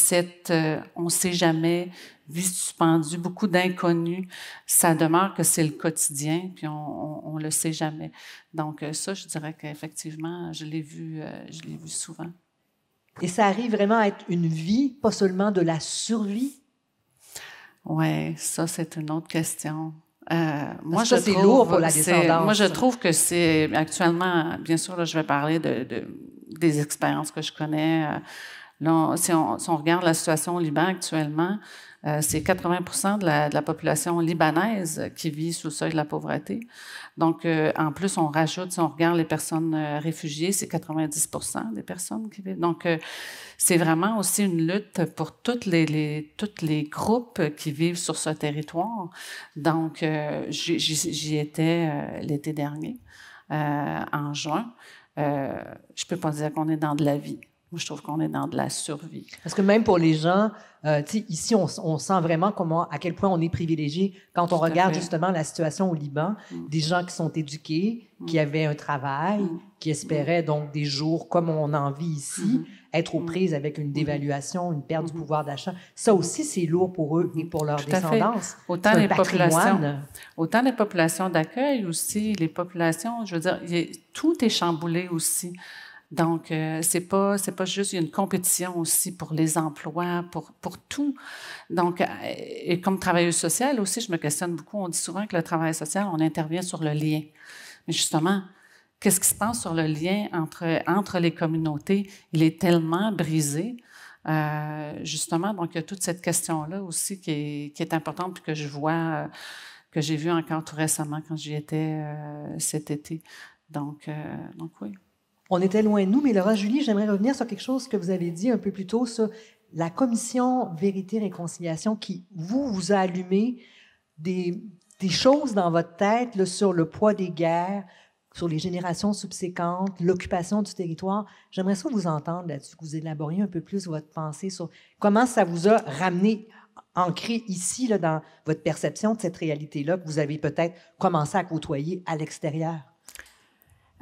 on ne sait jamais, vie suspendue, beaucoup d'inconnus. Ça demeure que c'est le quotidien, puis on le sait jamais. Donc ça, je dirais qu'effectivement, je l'ai vu souvent. Et ça arrive vraiment à être une vie, pas seulement de la survie? Oui, ça, c'est une autre question. Moi, c'est lourd pour la descendance. Moi, je trouve que c'est actuellement, bien sûr, là, je vais parler des expériences que je connais. Là, si on regarde la situation au Liban actuellement, c'est 80% de la population libanaise qui vit sous le seuil de la pauvreté. Donc, en plus, on rajoute, si on regarde les personnes réfugiées, c'est 90% des personnes qui vivent. Donc, c'est vraiment aussi une lutte pour toutes les groupes qui vivent sur ce territoire. Donc, j'y étais l'été dernier, en juin. Je peux pas dire qu'on est dans de la vie. Moi, je trouve qu'on est dans de la survie. Parce que même pour les gens, ici, on sent vraiment à quel point on est privilégié quand on regarde justement la situation au Liban. Des gens qui sont éduqués, qui avaient un travail, qui espéraient donc des jours comme on en vit ici, être aux prises avec une dévaluation, une perte du pouvoir d'achat. Ça aussi, c'est lourd pour eux et pour leur descendance. Autant les populations d'accueil aussi, les populations, je veux dire, tout est chamboulé aussi. Donc, c'est pas juste, il y a une compétition aussi pour les emplois, pour tout. Donc, et comme travailleuse sociale aussi, je me questionne beaucoup. On dit souvent que le travail social, on intervient sur le lien. Mais justement, qu'est-ce qui se passe sur le lien entre les communautés? Il est tellement brisé. Justement, donc, il y a toute cette question-là aussi qui est importante puis que je vois, que j'ai vu encore tout récemment quand j'y étais cet été. Donc oui. On était loin de nous, mais Laura Julie, j'aimerais revenir sur quelque chose que vous avez dit un peu plus tôt, sur la commission Vérité-Réconciliation qui vous a allumé des choses dans votre tête là, sur le poids des guerres, sur les générations subséquentes, l'occupation du territoire. J'aimerais ça vous entendre là-dessus, que vous élaboriez un peu plus votre pensée sur comment ça vous a ramené, ancré ici, là, dans votre perception de cette réalité-là, que vous avez peut-être commencé à côtoyer à l'extérieur.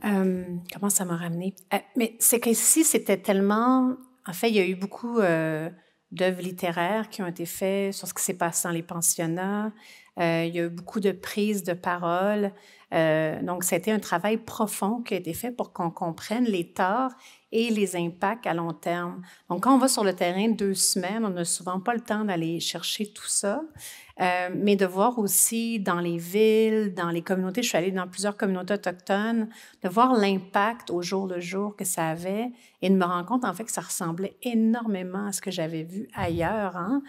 Comment ça m'a ramené? Mais c'est qu'ici, c'était tellement... En fait, il y a eu beaucoup d'œuvres littéraires qui ont été faites sur ce qui s'est passé dans les pensionnats. Il y a eu beaucoup de prises de parole. Donc, c'était un travail profond qui a été fait pour qu'on comprenne les torts et les impacts à long terme. Donc, quand on va sur le terrain 2 semaines, on n'a souvent pas le temps d'aller chercher tout ça, mais de voir aussi dans les villes, dans les communautés, je suis allée dans plusieurs communautés autochtones, de voir l'impact au jour le jour que ça avait et de me rendre compte, en fait, que ça ressemblait énormément à ce que j'avais vu ailleurs, hein?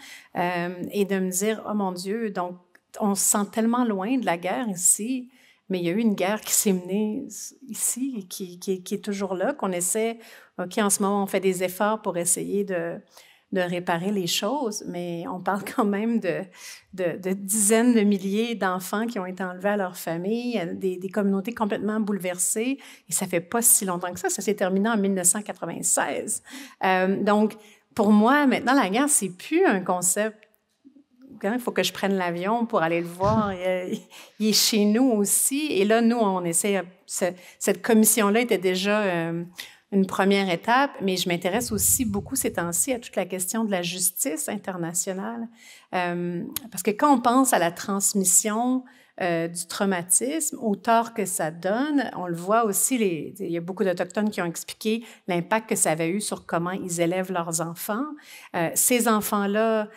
Et de me dire, oh mon Dieu, donc, on se sent tellement loin de la guerre ici, mais il y a eu une guerre qui s'est menée ici et qui est toujours là, qu'on essaie, OK, en ce moment, on fait des efforts pour essayer de réparer les choses, mais on parle quand même de dizaines de milliers d'enfants qui ont été enlevés à leur famille, des communautés complètement bouleversées, et ça fait pas si longtemps que ça s'est terminé en 1996. Donc, pour moi, maintenant, la guerre, c'est plus un concept. Il faut que je prenne l'avion pour aller le voir. Il est chez nous aussi. Et là, nous, on essaie... Cette commission-là était déjà une première étape, mais je m'intéresse aussi beaucoup ces temps-ci à toute la question de la justice internationale. Parce que quand on pense à la transmission du traumatisme, au tort que ça donne, on le voit aussi, il y a beaucoup d'Autochtones qui ont expliqué l'impact que ça avait eu sur comment ils élèvent leurs enfants. Ces enfants-là,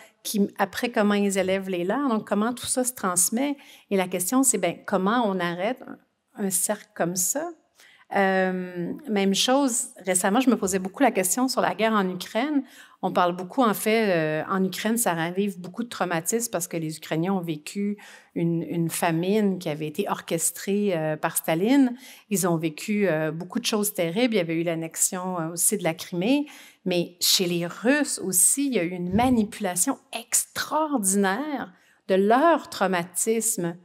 après, comment ils élèvent les leurs, donc comment tout ça se transmet. Et la question, c'est comment on arrête un cercle comme ça Même chose, récemment, je me posais beaucoup la question sur la guerre en Ukraine. On parle beaucoup, en fait, en Ukraine, ça ravive beaucoup de traumatismes parce que les Ukrainiens ont vécu une famine qui avait été orchestrée par Staline. Ils ont vécu beaucoup de choses terribles. Il y avait eu l'annexion aussi de la Crimée. Mais chez les Russes aussi, il y a eu une manipulation extraordinaire de leur traumatisme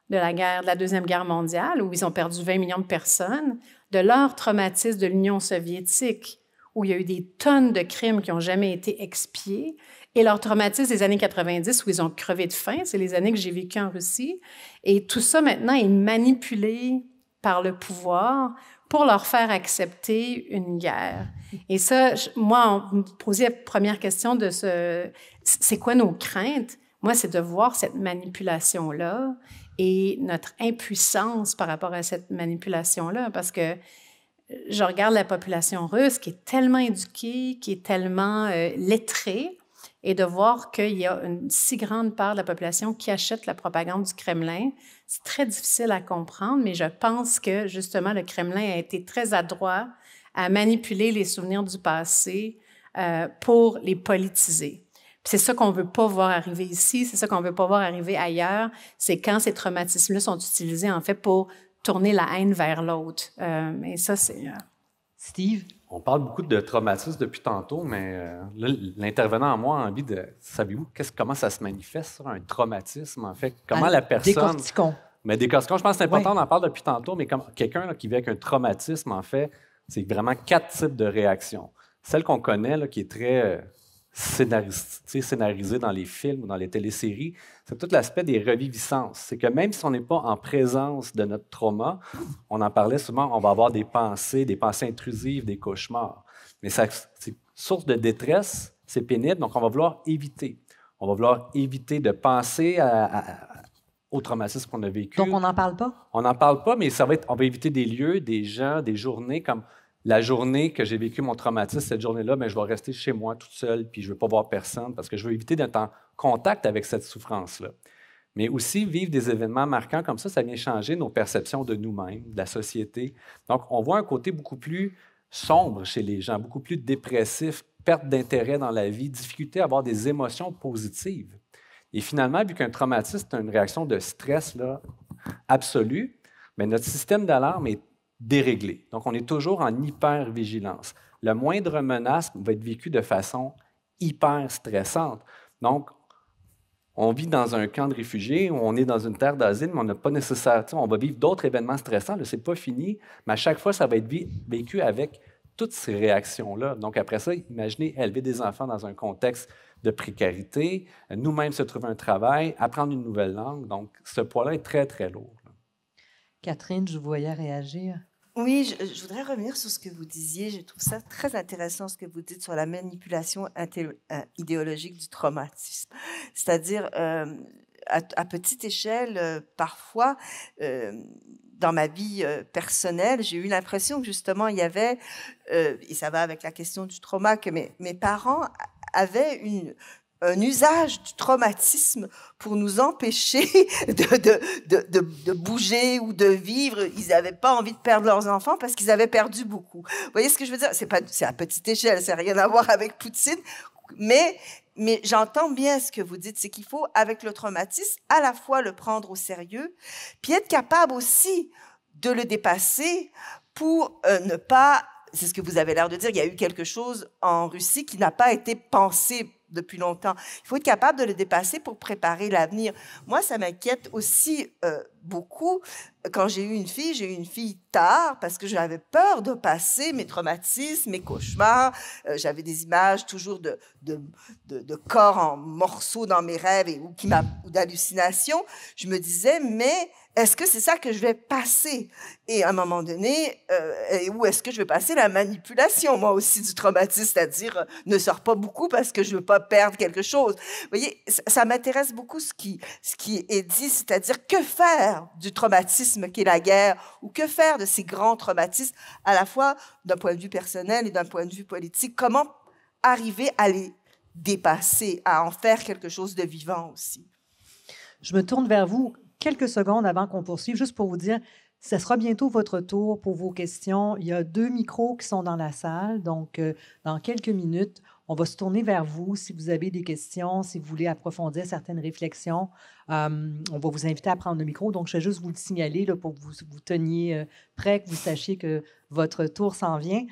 de la Deuxième Guerre mondiale, où ils ont perdu 20 millions de personnes, de leur traumatisme de l'Union soviétique, où il y a eu des tonnes de crimes qui n'ont jamais été expiés, et leur traumatisme des années 90, où ils ont crevé de faim, c'est les années que j'ai vécues en Russie. Et tout ça, maintenant, est manipulé par le pouvoir pour leur faire accepter une guerre. Et ça, moi, on me posait la première question de c'est quoi nos craintes? Moi, c'est de voir cette manipulation-là et notre impuissance par rapport à cette manipulation-là, parce que je regarde la population russe qui est tellement éduquée, qui est tellement lettrée, et de voir qu'il y a une si grande part de la population qui achète la propagande du Kremlin, c'est très difficile à comprendre, mais je pense que, justement, le Kremlin a été très adroit à manipuler les souvenirs du passé pour les politiser. C'est ça qu'on ne veut pas voir arriver ici, c'est ça qu'on ne veut pas voir arriver ailleurs, c'est quand ces traumatismes-là sont utilisés, en fait, pour tourner la haine vers l'autre. Et ça, c'est... Steve? On parle beaucoup de traumatisme depuis tantôt, mais là, l'intervenant en moi a envie de... Savez-vous comment ça se manifeste, ça, un traumatisme, en fait? Comment la personne... Décortiquons. Mais décortiquons, je pense que c'est important, on en parle depuis tantôt, mais comme quelqu'un là, qui vit avec un traumatisme, en fait, c'est vraiment 4 types de réactions. Celle qu'on connaît, là, qui est très scénarisée dans les films ou dans les téléséries, c'est tout l'aspect des reviviscences. C'est que même si on n'est pas en présence de notre trauma, on en parlait souvent, on va avoir des pensées intrusives, des cauchemars. Mais c'est source de détresse, c'est pénible, donc on va vouloir éviter. On va vouloir éviter de penser au traumatisme qu'on a vécu. Donc, on n'en parle pas? On n'en parle pas, mais on va éviter des lieux, des gens, des journées, comme la journée que j'ai vécu mon traumatisme, cette journée-là, je vais rester chez moi toute seule, puis je ne veux pas voir personne, parce que je veux éviter d'être en contact avec cette souffrance-là. Mais aussi, vivre des événements marquants comme ça vient changer nos perceptions de nous-mêmes, de la société. Donc, on voit un côté beaucoup plus sombre chez les gens, beaucoup plus dépressif, perte d'intérêt dans la vie, difficulté à avoir des émotions positives. Et finalement, vu qu'un traumatisme est une réaction de stress là, absolue, mais notre système d'alarme est déréglé. Donc, on est toujours en hyper-vigilance. Le moindre menace va être vécu de façon hyper stressante. Donc, on vit dans un camp de réfugiés, on est dans une terre d'asile, mais on n'a pas nécessairement... On va vivre d'autres événements stressants, ce n'est pas fini, mais à chaque fois, ça va être vécu avec toutes ces réactions-là. Donc, après ça, imaginez élever des enfants dans un contexte de précarité, nous-mêmes se trouver un travail, apprendre une nouvelle langue. Donc, ce poids-là est très, très lourd. Catherine, je vous voyais réagir. Oui, je voudrais revenir sur ce que vous disiez. Je trouve ça très intéressant, ce que vous dites sur la manipulation idéologique du traumatisme. C'est-à-dire, à petite échelle, parfois, dans ma vie personnelle, j'ai eu l'impression que justement, il y avait, et ça va avec la question du trauma, que mes parents avaient un usage du traumatisme pour nous empêcher de bouger ou de vivre. Ils n'avaient pas envie de perdre leurs enfants parce qu'ils avaient perdu beaucoup. Vous voyez ce que je veux dire? C'est à petite échelle, ça n'a rien à voir avec Poutine, mais j'entends bien ce que vous dites, c'est qu'il faut, avec le traumatisme, à la fois le prendre au sérieux, puis être capable aussi de le dépasser pour ne pas... C'est ce que vous avez l'air de dire, il y a eu quelque chose en Russie qui n'a pas été pensé depuis longtemps. Il faut être capable de le dépasser pour préparer l'avenir. Moi, ça m'inquiète aussi beaucoup. Quand j'ai eu une fille tard parce que j'avais peur de passer mes traumatismes, mes cauchemars. J'avais des images toujours de corps en morceaux dans mes rêves ou d'hallucinations. Je me disais, mais est-ce que c'est ça que je vais passer? Et à un moment donné, où est-ce que je vais passer la manipulation, moi aussi, du traumatisme, c'est-à-dire ne sors pas beaucoup parce que je ne veux pas perdre quelque chose. Vous voyez, ça m'intéresse beaucoup ce qui est dit, c'est-à-dire que faire du traumatisme qu'est la guerre ou que faire de ces grands traumatismes, à la fois d'un point de vue personnel et d'un point de vue politique, comment arriver à les dépasser, à en faire quelque chose de vivant aussi. Je me tourne vers vous quelques secondes avant qu'on poursuive, juste pour vous dire, Ce sera bientôt votre tour pour vos questions. Il y a 2 micros qui sont dans la salle, donc dans quelques minutes, on va se tourner vers vous si vous avez des questions, si vous voulez approfondir certaines réflexions. On va vous inviter à prendre le micro, donc je vais juste vous le signaler là, pour que vous teniez prêt, que vous sachiez que votre tour s'en vient.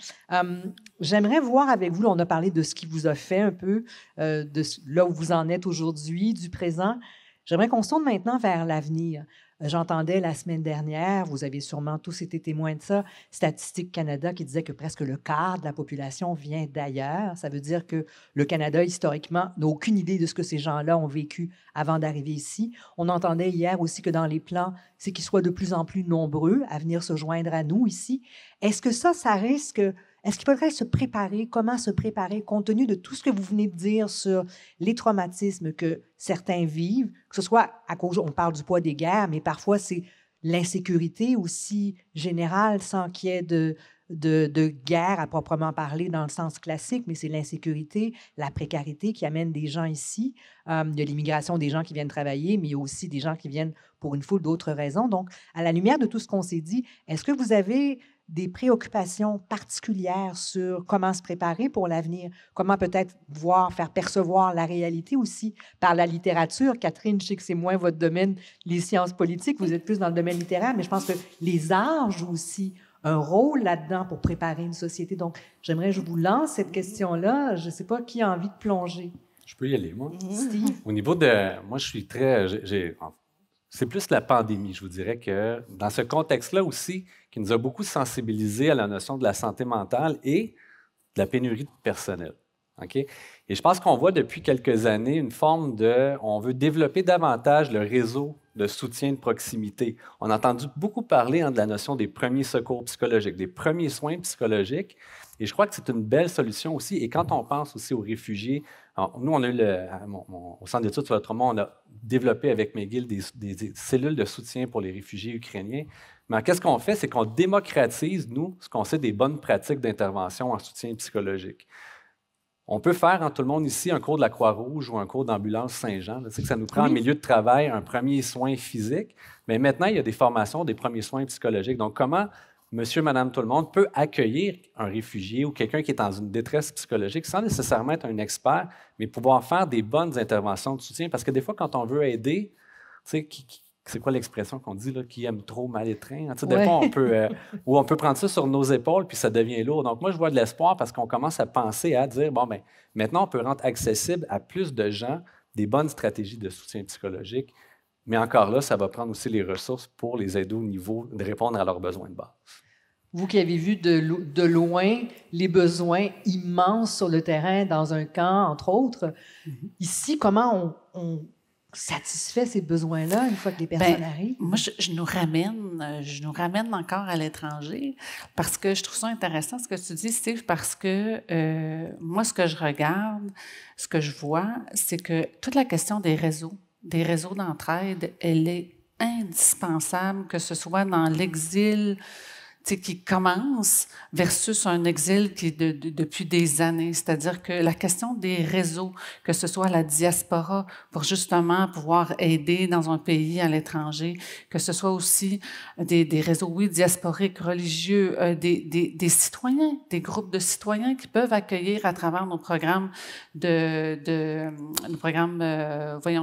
J'aimerais voir avec vous, là, on a parlé de ce qui vous a fait un peu, de là où vous en êtes aujourd'hui, du présent. J'aimerais qu'on se tourne maintenant vers l'avenir. J'entendais la semaine dernière, vous avez sûrement tous été témoins de ça, Statistique Canada qui disait que presque le quart de la population vient d'ailleurs. Ça veut dire que le Canada, historiquement, n'a aucune idée de ce que ces gens-là ont vécu avant d'arriver ici. On entendait hier aussi que dans les plans, c'est qu'ils soient de plus en plus nombreux à venir se joindre à nous ici. Est-ce que ça risque... Est-ce qu'il faudrait se préparer? Comment se préparer compte tenu de tout ce que vous venez de dire sur les traumatismes que certains vivent, que ce soit à cause, on parle du poids des guerres, mais parfois c'est l'insécurité aussi générale sans qu'il y ait de guerre à proprement parler dans le sens classique, mais c'est l'insécurité, la précarité qui amène des gens ici. Il y a l'immigration des gens qui viennent travailler, mais il y a aussi des gens qui viennent pour une foule d'autres raisons. Donc, à la lumière de tout ce qu'on s'est dit, est-ce que vous avez des préoccupations particulières sur comment se préparer pour l'avenir, comment peut-être faire percevoir la réalité aussi par la littérature. Catherine, je sais que c'est moins votre domaine, les sciences politiques, vous êtes plus dans le domaine littéraire, mais je pense que les arts jouent aussi un rôle là-dedans pour préparer une société. Donc, j'aimerais que je vous lance cette question-là. Je ne sais pas qui a envie de plonger. Je peux y aller, moi. Steve? Au niveau de... Moi, je suis très... C'est plus la pandémie, je vous dirais que dans ce contexte-là aussi, qui nous a beaucoup sensibilisés à la notion de la santé mentale et de la pénurie de personnel. Okay? Et je pense qu'on voit depuis quelques années une forme de... On veut développer davantage le réseau de soutien de proximité. On a entendu beaucoup parler de la notion des premiers secours psychologiques, des premiers soins psychologiques. Et je crois que c'est une belle solution aussi. Et quand on pense aussi aux réfugiés, alors, nous, on a eu au Centre d'études sur le trauma, on a développé avec McGill des cellules de soutien pour les réfugiés ukrainiens. Mais qu'est-ce qu'on fait? C'est qu'on démocratise, nous, ce qu'on sait des bonnes pratiques d'intervention en soutien psychologique. On peut faire, tout le monde ici, un cours de la Croix-Rouge ou un cours d'ambulance Saint-Jean. C'est que ça nous prend en milieu de travail un premier soin physique. Mais maintenant, il y a des formations, des premiers soins psychologiques. Donc, comment monsieur, madame, tout le monde peut accueillir un réfugié ou quelqu'un qui est dans une détresse psychologique sans nécessairement être un expert, mais pouvoir faire des bonnes interventions de soutien. Parce que des fois, quand on veut aider, tu sais, c'est quoi l'expression qu'on dit, là, qui aime trop mal étreint? Tu sais, des fois, on peut prendre ça sur nos épaules, puis ça devient lourd. Donc, moi, je vois de l'espoir parce qu'on commence à penser à dire, bon, bien, maintenant, on peut rendre accessible à plus de gens des bonnes stratégies de soutien psychologique. Mais encore là, ça va prendre aussi les ressources pour les aider au niveau de répondre à leurs besoins de base. Vous qui avez vu de loin les besoins immenses sur le terrain dans un camp, entre autres, ici, comment on satisfait ces besoins-là une fois que les personnes arrivent? Moi, je nous ramène encore à l'étranger parce que je trouve ça intéressant ce que tu dis, Steve, parce que moi, ce que je regarde, ce que je vois, c'est que toute la question des réseaux d'entraide, elle est indispensable, que ce soit dans l'exil qui commence versus un exil qui est depuis des années. C'est-à-dire que la question des réseaux, que ce soit la diaspora pour justement pouvoir aider dans un pays à l'étranger, que ce soit aussi des réseaux, oui, diasporiques, religieux, des citoyens, des groupes de citoyens qui peuvent accueillir à travers nos programmes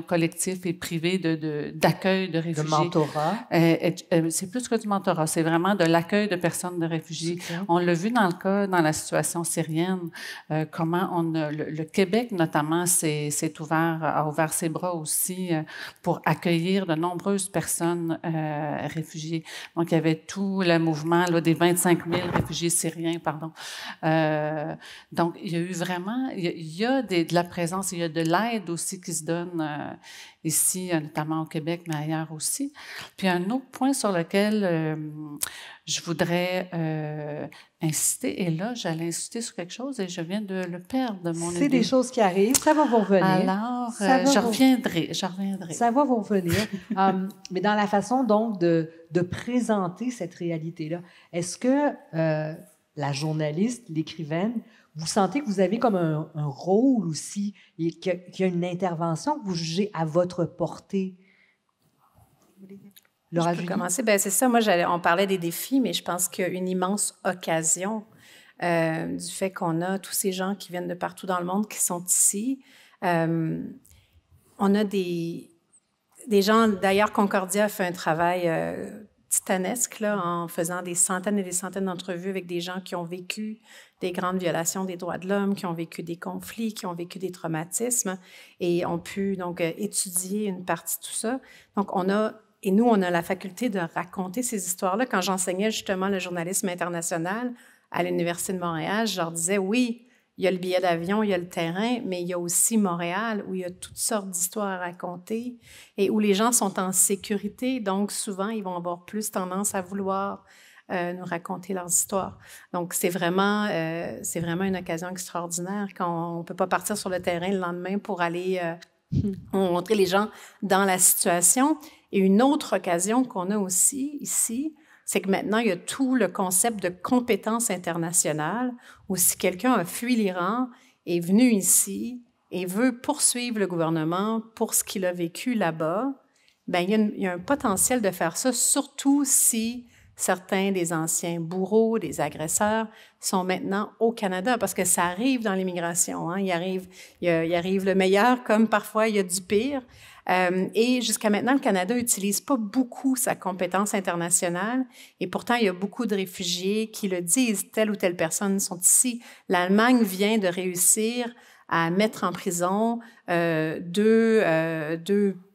collectifs et privés d'accueil de réfugiés. De mentorat. C'est plus que du mentorat, c'est vraiment de l'accueil de personnes de réfugiés. Okay. On l'a vu dans la situation syrienne, comment le Québec, notamment, a ouvert ses bras aussi pour accueillir de nombreuses personnes réfugiées. Donc, il y avait tout le mouvement des 25 000 réfugiés syriens, pardon. Donc, il y a eu vraiment, il y a de la présence, il y a de l'aide aussi qui se donne ici, notamment au Québec, mais ailleurs aussi. Puis, un autre point sur lequel je voudrais insister, et là, j'allais insister sur quelque chose et je viens de le perdre de mon idée. C'est des choses qui arrivent, ça va vous revenir. Alors, je reviendrai. Ça va vous revenir. Mais dans la façon, donc, de présenter cette réalité-là, est-ce que la journaliste, l'écrivaine, vous sentez que vous avez comme un rôle aussi, et qu'il y a une intervention que vous jugez à votre portée? Laura Je peux Julie? commencer. Ben, c'est ça. Moi, on parlait des défis, mais je pense qu'il y a une immense occasion du fait qu'on a tous ces gens qui viennent de partout dans le monde qui sont ici. On a des gens, d'ailleurs, Concordia a fait un travail titanesque là, en faisant des centaines et des centaines d'entrevues avec des gens qui ont vécu des grandes violations des droits de l'homme, qui ont vécu des conflits, qui ont vécu des traumatismes et ont pu donc étudier une partie de tout ça. Donc, nous, on a la faculté de raconter ces histoires-là. Quand j'enseignais justement le journalisme international à l'Université de Montréal, je leur disais, oui, il y a le billet d'avion, il y a le terrain, mais il y a aussi Montréal où il y a toutes sortes d'histoires à raconter et où les gens sont en sécurité. Donc, souvent, ils vont avoir plus tendance à vouloir nous raconter leurs histoires. Donc, c'est vraiment une occasion extraordinaire quand on ne peut pas partir sur le terrain le lendemain pour aller montrer les gens dans la situation. Et une autre occasion qu'on a aussi ici, c'est que maintenant, il y a tout le concept de compétence internationale, où si quelqu'un a fui l'Iran, est venu ici et veut poursuivre le gouvernement pour ce qu'il a vécu là-bas, bien, il y a un potentiel de faire ça, surtout si certains des anciens bourreaux, des agresseurs, sont maintenant au Canada, parce que ça arrive dans l'immigration. Hein? Il arrive le meilleur, comme parfois il y a du pire. Et jusqu'à maintenant, le Canada n'utilise pas beaucoup sa compétence internationale et pourtant, il y a beaucoup de réfugiés qui le disent, telle ou telle personne sont ici. L'Allemagne vient de réussir à mettre en prison deux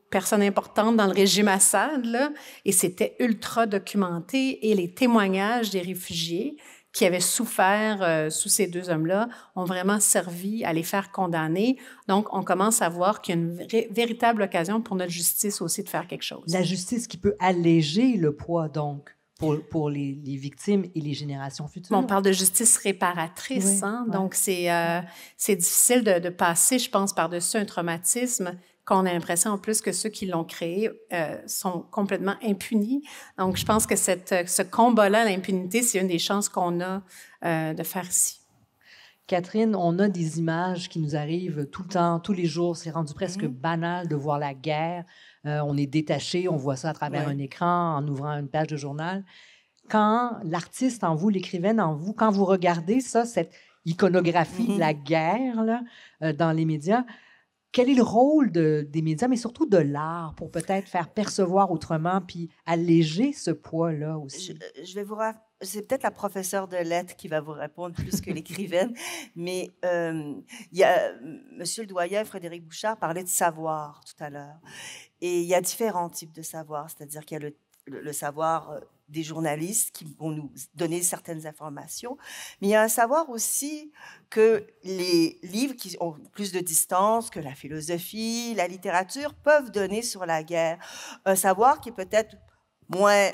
personnes importantes dans le régime Assad, là, et c'était ultra documenté, et les témoignages des réfugiés qui avaient souffert sous ces deux hommes-là ont vraiment servi à les faire condamner. Donc, on commence à voir qu'il y a une véritable occasion pour notre justice aussi de faire quelque chose. La justice qui peut alléger le poids, donc, pour les victimes et les générations futures. On parle de justice réparatrice, oui, hein? Ouais. Donc, c'est difficile de passer, je pense, par-dessus un traumatisme qu'on a l'impression en plus que ceux qui l'ont créé sont complètement impunis. Donc, je pense que ce combat-là, l'impunité, c'est une des chances qu'on a de faire ici. Catherine, on a des images qui nous arrivent tout le temps, tous les jours. C'est rendu presque banal de voir la guerre. On est détaché, on voit ça à travers un écran, en ouvrant une page de journal. Quand l'artiste en vous, l'écrivaine en vous, quand vous regardez ça, cette iconographie de la guerre là, dans les médias, quel est le rôle des médias, mais surtout de l'art, pour peut-être faire percevoir autrement puis alléger ce poids-là aussi? Je vais c'est peut-être la professeure de lettres qui va vous répondre plus que l'écrivaine, mais il y a Monsieur le doyen Frédéric Bouchard parlait de savoir tout à l'heure. Et il y a différents types de savoir, c'est-à-dire qu'il y a le savoir des journalistes qui vont nous donner certaines informations, mais il y a un savoir aussi que les livres qui ont plus de distance, que la philosophie, la littérature peuvent donner sur la guerre. Un savoir qui est peut-être moins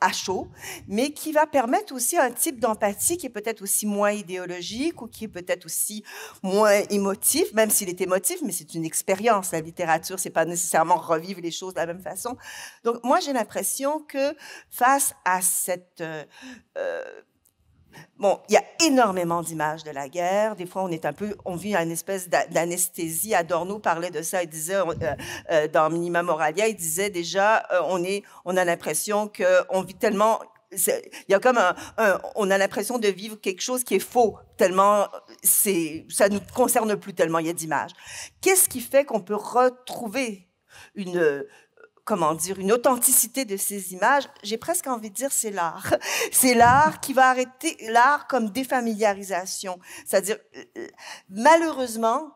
à chaud, mais qui va permettre aussi un type d'empathie qui est peut-être aussi moins idéologique ou qui est peut-être aussi moins émotif, même s'il est émotif, mais c'est une expérience. La littérature, c'est pas nécessairement revivre les choses de la même façon. Donc, moi, j'ai l'impression que face à cette... Bon, il y a énormément d'images de la guerre. Des fois, on vit une espèce d'anesthésie. Adorno parlait de ça. Il disait, dans Minima Moralia, il disait déjà, on a l'impression qu'on vit tellement. Il y a comme on a l'impression de vivre quelque chose qui est faux, tellement ça nous concerne plus tellement il y a d'images. Qu'est-ce qui fait qu'on peut retrouver une authenticité de ces images? J'ai presque envie de dire c'est l'art. C'est l'art qui va arrêter l'art comme défamiliarisation. C'est-à-dire, malheureusement,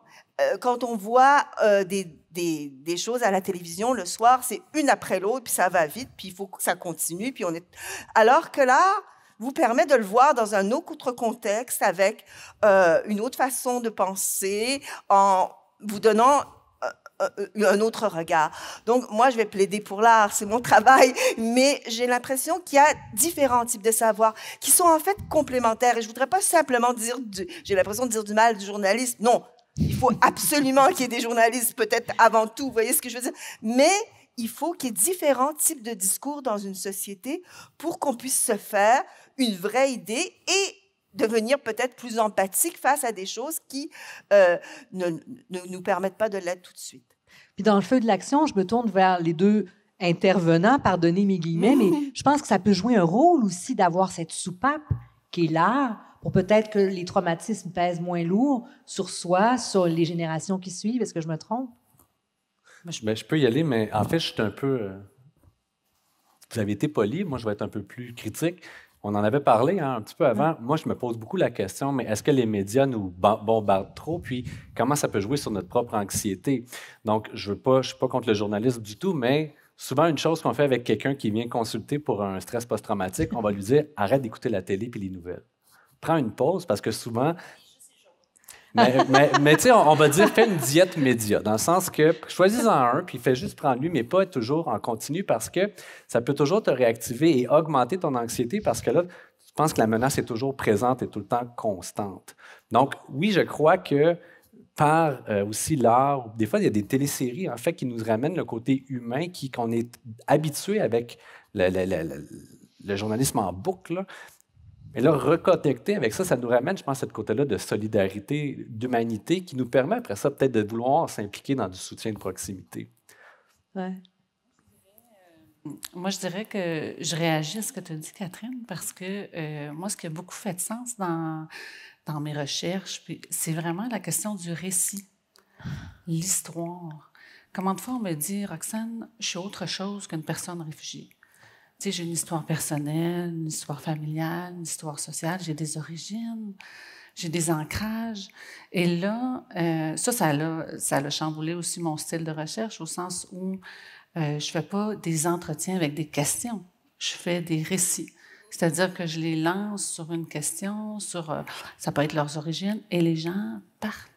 quand on voit des choses à la télévision le soir, c'est une après l'autre, puis ça va vite, puis il faut que ça continue, puis alors que l'art vous permet de le voir dans un autre contexte, avec une autre façon de penser, en vous donnant un autre regard. Donc, moi, je vais plaider pour l'art, c'est mon travail, mais j'ai l'impression qu'il y a différents types de savoirs qui sont en fait complémentaires. Et je voudrais pas simplement j'ai l'impression de dire du mal du journaliste. Non, il faut absolument qu'il y ait des journalistes, peut-être avant tout, vous voyez ce que je veux dire? Mais il faut qu'il y ait différents types de discours dans une société pour qu'on puisse se faire une vraie idée et devenir peut-être plus empathique face à des choses qui ne nous permettent pas de l'être tout de suite. Puis dans le feu de l'action, je me tourne vers les deux intervenant, pardonnez mes guillemets, mais je pense que ça peut jouer un rôle aussi d'avoir cette soupape qui est l'art pour peut-être que les traumatismes pèsent moins lourd sur soi, sur les générations qui suivent. Est-ce que je me trompe? Je peux y aller, mais en fait, je suis un peu... Vous avez été poli, moi, je vais être un peu plus critique. On en avait parlé un petit peu avant. Moi, je me pose beaucoup la question, mais est-ce que les médias nous bombardent trop? Puis, comment ça peut jouer sur notre propre anxiété? Donc, je ne suis pas contre le journalisme du tout, mais souvent, une chose qu'on fait avec quelqu'un qui vient consulter pour un stress post-traumatique, on va lui dire « Arrête d'écouter la télé puis les nouvelles. Prends une pause » parce que souvent... Mais tu sais, on va dire, fais une diète média, dans le sens que choisis-en un, puis fais juste prendre lui, mais pas être toujours en continu, parce que ça peut toujours te réactiver et augmenter ton anxiété, parce que là, tu penses que la menace est toujours présente et tout le temps constante. Donc, oui, je crois que par aussi l'art, des fois, il y a des téléséries, en fait, qui nous ramènent le côté humain, qu'on est habitué avec le journalisme en boucle, là. Mais là, reconnecter avec ça, ça nous ramène, je pense, à ce côté-là de solidarité, d'humanité, qui nous permet, après ça, peut-être de vouloir s'impliquer dans du soutien de proximité. Ouais. Moi, je dirais que je réagis à ce que tu as dit, Catherine, parce que moi, ce qui a beaucoup fait de sens dans mes recherches, c'est vraiment la question du récit, l'histoire. Combien de fois on me dit, Roxane, je suis autre chose qu'une personne réfugiée. Tu sais, j'ai une histoire personnelle, une histoire familiale, une histoire sociale, j'ai des origines, j'ai des ancrages. Et là, ça a chamboulé aussi mon style de recherche au sens où je ne fais pas des entretiens avec des questions, je fais des récits. C'est-à-dire que je les lance sur une question, ça peut être leurs origines, et les gens partent.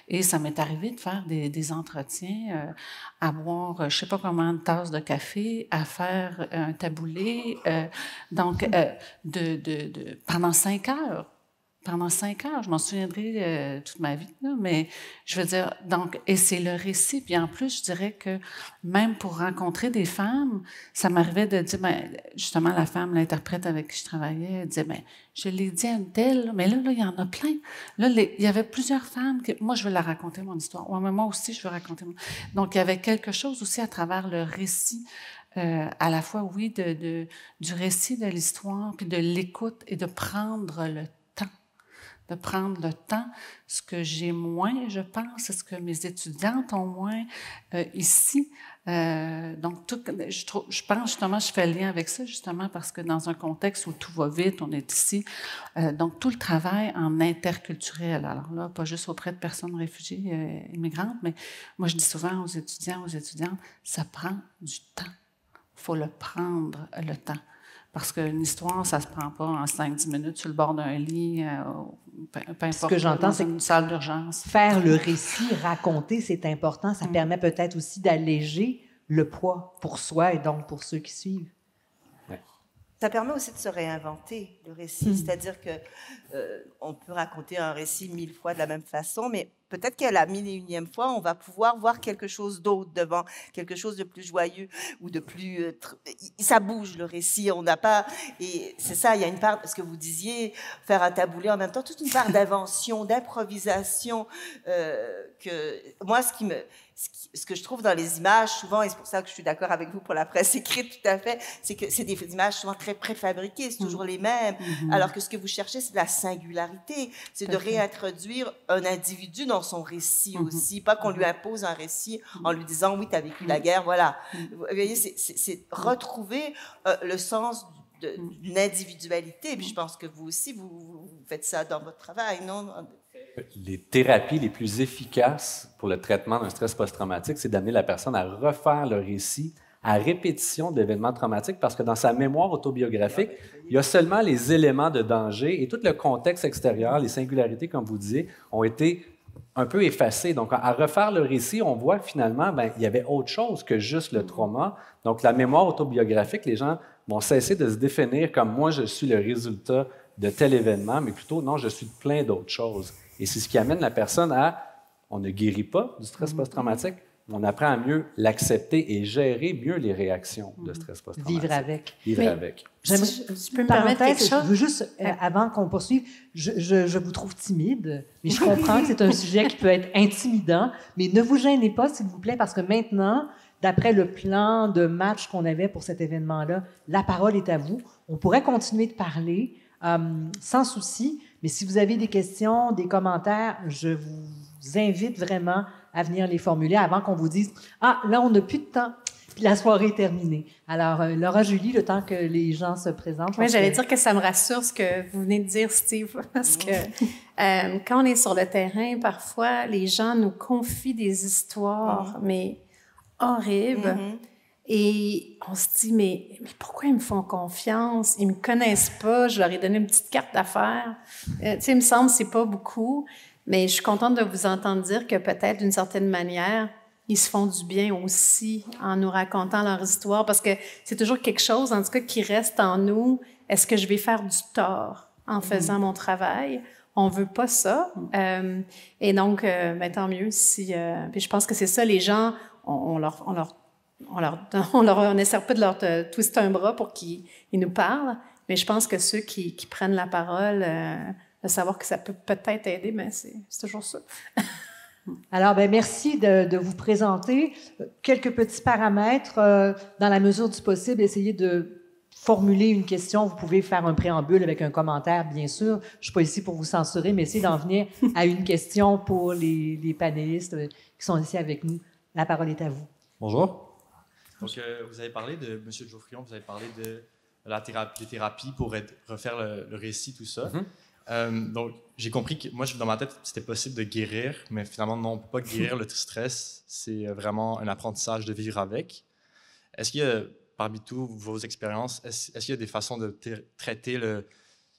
Et ça m'est arrivé de faire des entretiens, à boire je ne sais pas combien de tasses de café, à faire un taboulé, pendant 5 heures. Pendant 5 heures, je m'en souviendrai toute ma vie, là, mais je veux dire, donc, et c'est le récit. Puis en plus, je dirais que même pour rencontrer des femmes, ça m'arrivait de dire, justement, la femme, l'interprète avec qui je travaillais, elle disait, je l'ai dit à une telle, mais là, il y en a plein. Là, il y avait plusieurs femmes que, moi, je veux la raconter, mon histoire. Ouais, mais moi aussi, je veux raconter Donc, il y avait quelque chose aussi à travers le récit, à la fois, oui, du récit de l'histoire, puis de l'écoute et de prendre le temps, ce que j'ai moins, je pense, ce que mes étudiantes ont moins ici. Donc, je pense justement, je fais le lien avec ça, justement, parce que dans un contexte où tout va vite, on est ici. Donc, tout le travail en interculturel, alors là, pas juste auprès de personnes réfugiées, immigrantes, mais moi, je dis souvent aux étudiants, aux étudiantes, ça prend du temps. Il faut le prendre, le temps. Parce qu'une histoire, ça ne se prend pas en 5-10 minutes sur le bord d'un lit, peu importe. Ce que j'entends, c'est une salle d'urgence. Faire le récit, raconter, c'est important. Ça permet peut-être aussi d'alléger le poids pour soi et donc pour ceux qui suivent. Ça permet aussi de se réinventer, le récit. C'est-à-dire que on peut raconter un récit 1000 fois de la même façon, mais peut-être qu'à la 1001e fois, on va pouvoir voir quelque chose d'autre devant, quelque chose de plus joyeux ou de plus... ça bouge, le récit. On n'a pas... Et c'est ça, il y a une part, ce que vous disiez, faire un taboulé en même temps, toute une part d'invention, d'improvisation, que moi, ce que je trouve dans les images, souvent, et c'est pour ça que je suis d'accord avec vous pour la presse écrite, tout à fait, c'est que c'est des images souvent très préfabriquées, c'est toujours les mêmes, alors que ce que vous cherchez, c'est de la singularité, c'est de réintroduire un individu dans son récit aussi, pas qu'on lui impose un récit en lui disant « oui, tu as vécu la guerre », voilà. Vous voyez, c'est retrouver le sens d'une individualité, puis je pense que vous aussi, vous faites ça dans votre travail, non? Les thérapies les plus efficaces pour le traitement d'un stress post-traumatique, c'est d'amener la personne à refaire le récit à répétition d'événements traumatiques parce que dans sa mémoire autobiographique, il y a seulement les éléments de danger et tout le contexte extérieur, les singularités, comme vous disiez, ont été un peu effacés. Donc, à refaire le récit, on voit finalement, il y avait autre chose que juste le trauma. Donc, la mémoire autobiographique, les gens vont cesser de se définir comme « moi, je suis le résultat de tel événement », mais plutôt « non, je suis plein d'autres choses ». Et c'est ce qui amène la personne à, on ne guérit pas du stress post-traumatique, mais on apprend à mieux l'accepter et gérer mieux les réactions de stress post-traumatique. Vivre avec. Vivre avec. Je peux me permettre quelque chose? Je veux juste, avant qu'on poursuive, je vous trouve timide, mais je comprends que c'est un sujet qui peut être intimidant, mais ne vous gênez pas, s'il vous plaît, parce que maintenant, d'après le plan de match qu'on avait pour cet événement-là, la parole est à vous. On pourrait continuer de parler sans souci, mais si vous avez des questions, des commentaires, je vous invite vraiment à venir les formuler avant qu'on vous dise « Ah, là, on n'a plus de temps. » Puis la soirée est terminée. Alors, Laura Julie, le temps que les gens se présentent. Oui, j'allais dire que ça me rassure ce que vous venez de dire, Steve, parce que quand on est sur le terrain, parfois, les gens nous confient des histoires, mais horribles. Et on se dit, mais pourquoi ils me font confiance? Ils me connaissent pas, je leur ai donné une petite carte d'affaires. Tu sais, il me semble que c'est pas beaucoup, mais je suis contente de vous entendre dire que peut-être, d'une certaine manière, ils se font du bien aussi en nous racontant leur histoire, parce que c'est toujours quelque chose, en tout cas, qui reste en nous. Est-ce que je vais faire du tort en faisant mon travail? On veut pas ça. Et donc, tant mieux si... puis je pense que c'est ça, les gens, on n'essaie pas de leur twister un bras pour qu'ils nous parlent, mais je pense que ceux qui prennent la parole, de savoir que ça peut peut-être aider, mais c'est toujours ça. Alors, merci de vous présenter. Quelques petits paramètres. Dans la mesure du possible, essayez de formuler une question. Vous pouvez faire un préambule avec un commentaire, bien sûr. Je ne suis pas ici pour vous censurer, mais essayez d'en venir à une question pour les panélistes qui sont ici avec nous. La parole est à vous. Bonjour. Donc, vous avez parlé de, M. Geoffrion, vous avez parlé de des thérapies pour refaire le récit, tout ça. Donc, j'ai compris que moi, dans ma tête, c'était possible de guérir, mais finalement, non, on ne peut pas guérir le stress. C'est vraiment un apprentissage de vivre avec. Est-ce qu'il y a, parmi tous vos expériences, est-ce qu'il y a des façons de traiter le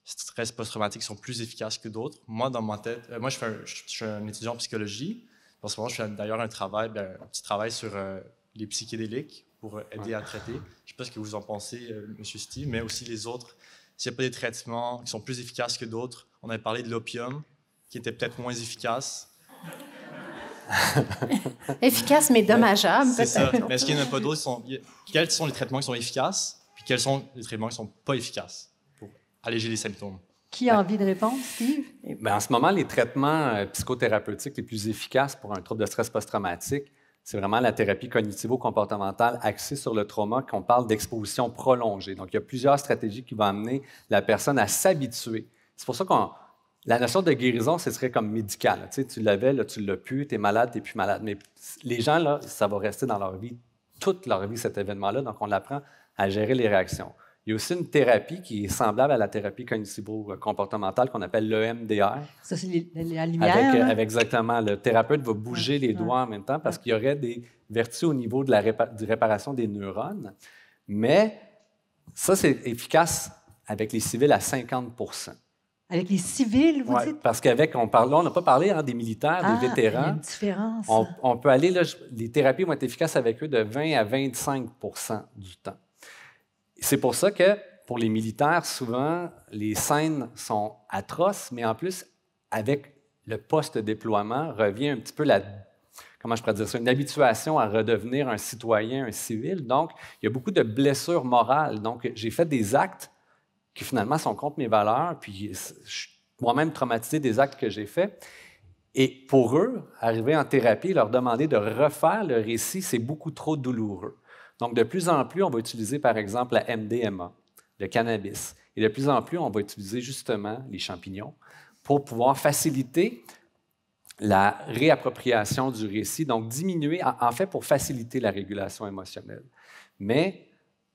stress post-traumatique qui sont plus efficaces que d'autres? Moi, dans ma tête, moi, je suis un étudiant en psychologie. En ce moment, je fais d'ailleurs un petit travail sur les psychédéliques pour aider à traiter. Je ne sais pas ce que vous en pensez, M. Steve, mais aussi les autres. S'il n'y a pas des traitements qui sont plus efficaces que d'autres, on avait parlé de l'opium, qui était peut-être moins efficace. Efficace, mais dommageable, c'est ça. peut-être. Mais est-ce qu'il n'y en a pas d'autres? Quels sont les traitements qui sont efficaces, puis quels sont les traitements qui ne sont pas efficaces pour alléger les symptômes? Qui a envie de répondre, Steve? En ce moment, les traitements psychothérapeutiques les plus efficaces pour un trouble de stress post-traumatique, c'est vraiment la thérapie cognitivo-comportementale axée sur le trauma, qu'on parle d'exposition prolongée. Donc, il y a plusieurs stratégies qui vont amener la personne à s'habituer. C'est pour ça que la notion de guérison, ce serait comme médical. Tu sais, tu l'avais, là, tu ne l'as plus, tu es malade, tu n'es plus malade. Mais les gens, là, ça va rester dans leur vie, toute leur vie, cet événement-là. Donc, on apprend à gérer les réactions. Il y a aussi une thérapie qui est semblable à la thérapie cognitivo-comportementale qu'on appelle l'EMDR. Ça, c'est la lumière. Avec exactement, le thérapeute va bouger les doigts en même temps parce qu'il y aurait des vertus au niveau de la réparation des neurones. Mais ça, c'est efficace avec les civils à 50 %. Avec les civils, vous dites? Parce on n'a pas parlé des militaires, des vétérans. Il y a une différence. On peut aller, là, les thérapies vont être efficaces avec eux de 20 à 25 % du temps. C'est pour ça que, pour les militaires, souvent, les scènes sont atroces, mais en plus, avec le post-déploiement, revient un petit peu comment je pourrais dire ça, une habituation à redevenir un citoyen, un civil. Donc, il y a beaucoup de blessures morales. Donc, j'ai fait des actes qui, finalement, sont contre mes valeurs, puis je suis moi-même traumatisé des actes que j'ai faits. Et pour eux, arriver en thérapie, leur demander de refaire le récit, c'est beaucoup trop douloureux. Donc, de plus en plus, on va utiliser, par exemple, la MDMA, le cannabis. Et de plus en plus, on va utiliser justement les champignons pour pouvoir faciliter la réappropriation du récit, donc diminuer, en fait, pour faciliter la régulation émotionnelle. Mais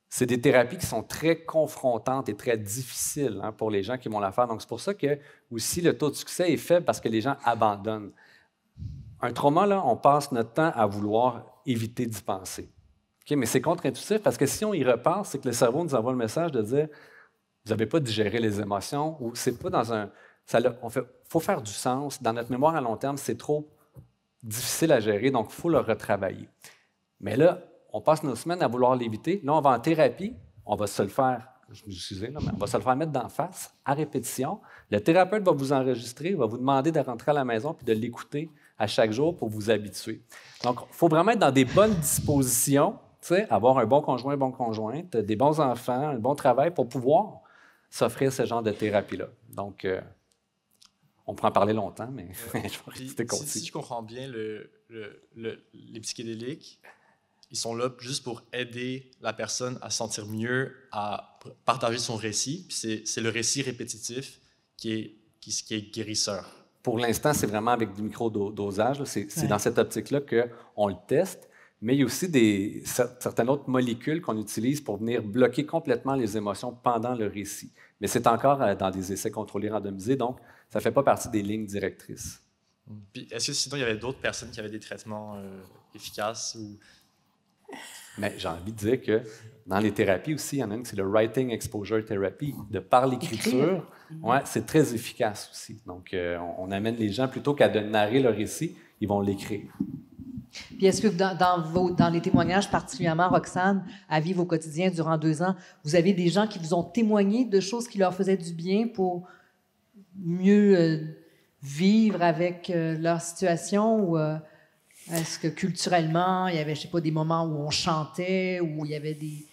c'est des thérapies qui sont très confrontantes et très difficiles pour les gens qui vont la faire. Donc, c'est pour ça que aussi le taux de succès est faible parce que les gens abandonnent. Un trauma, là, on passe notre temps à vouloir éviter d'y penser. Okay, mais c'est contre-intuitif parce que si on y repense, c'est que le cerveau nous envoie le message de dire « vous n'avez pas digéré les émotions » ou c'est pas dans un... faut faire du sens. Dans notre mémoire à long terme, c'est trop difficile à gérer, donc il faut le retravailler. Mais là, on passe nos semaines à vouloir l'éviter. Là, on va en thérapie, on va se le faire, je m'excuse, mais on va se le faire mettre d'en face, à répétition. Le thérapeute va vous enregistrer, va vous demander de rentrer à la maison puis de l'écouter à chaque jour pour vous habituer. Donc, il faut vraiment être dans des bonnes dispositions, avoir un bon conjoint, bonne conjointe, des bons enfants, un bon travail pour pouvoir s'offrir ce genre de thérapie-là. Donc, on pourra en parler longtemps, mais je vais rester concis. Si je comprends bien, les psychédéliques, ils sont là juste pour aider la personne à se sentir mieux, à partager son récit. Puis c'est le récit répétitif qui est guérisseur. Pour l'instant, c'est vraiment avec du microdosage. C'est dans cette optique-là qu'on le teste. Mais il y a aussi certaines autres molécules qu'on utilise pour venir bloquer complètement les émotions pendant le récit. Mais c'est encore dans des essais contrôlés randomisés, donc ça ne fait pas partie des lignes directrices. Puis est-ce que sinon, il y avait d'autres personnes qui avaient des traitements efficaces ou... Mais j'ai envie de dire que dans les thérapies aussi, il y en a une, c'est le Writing Exposure Therapy. De par l'écriture, ouais, c'est très efficace aussi. Donc, on amène les gens, plutôt qu'à de narrer leur récit, ils vont l'écrire. Puis est-ce que dans les témoignages, particulièrement Roxane, à vivre au quotidien durant 2 ans, vous avez des gens qui vous ont témoigné de choses qui leur faisaient du bien pour mieux vivre avec leur situation ou est-ce que culturellement, il y avait, je sais pas, des moments où on chantait, où il y avait des...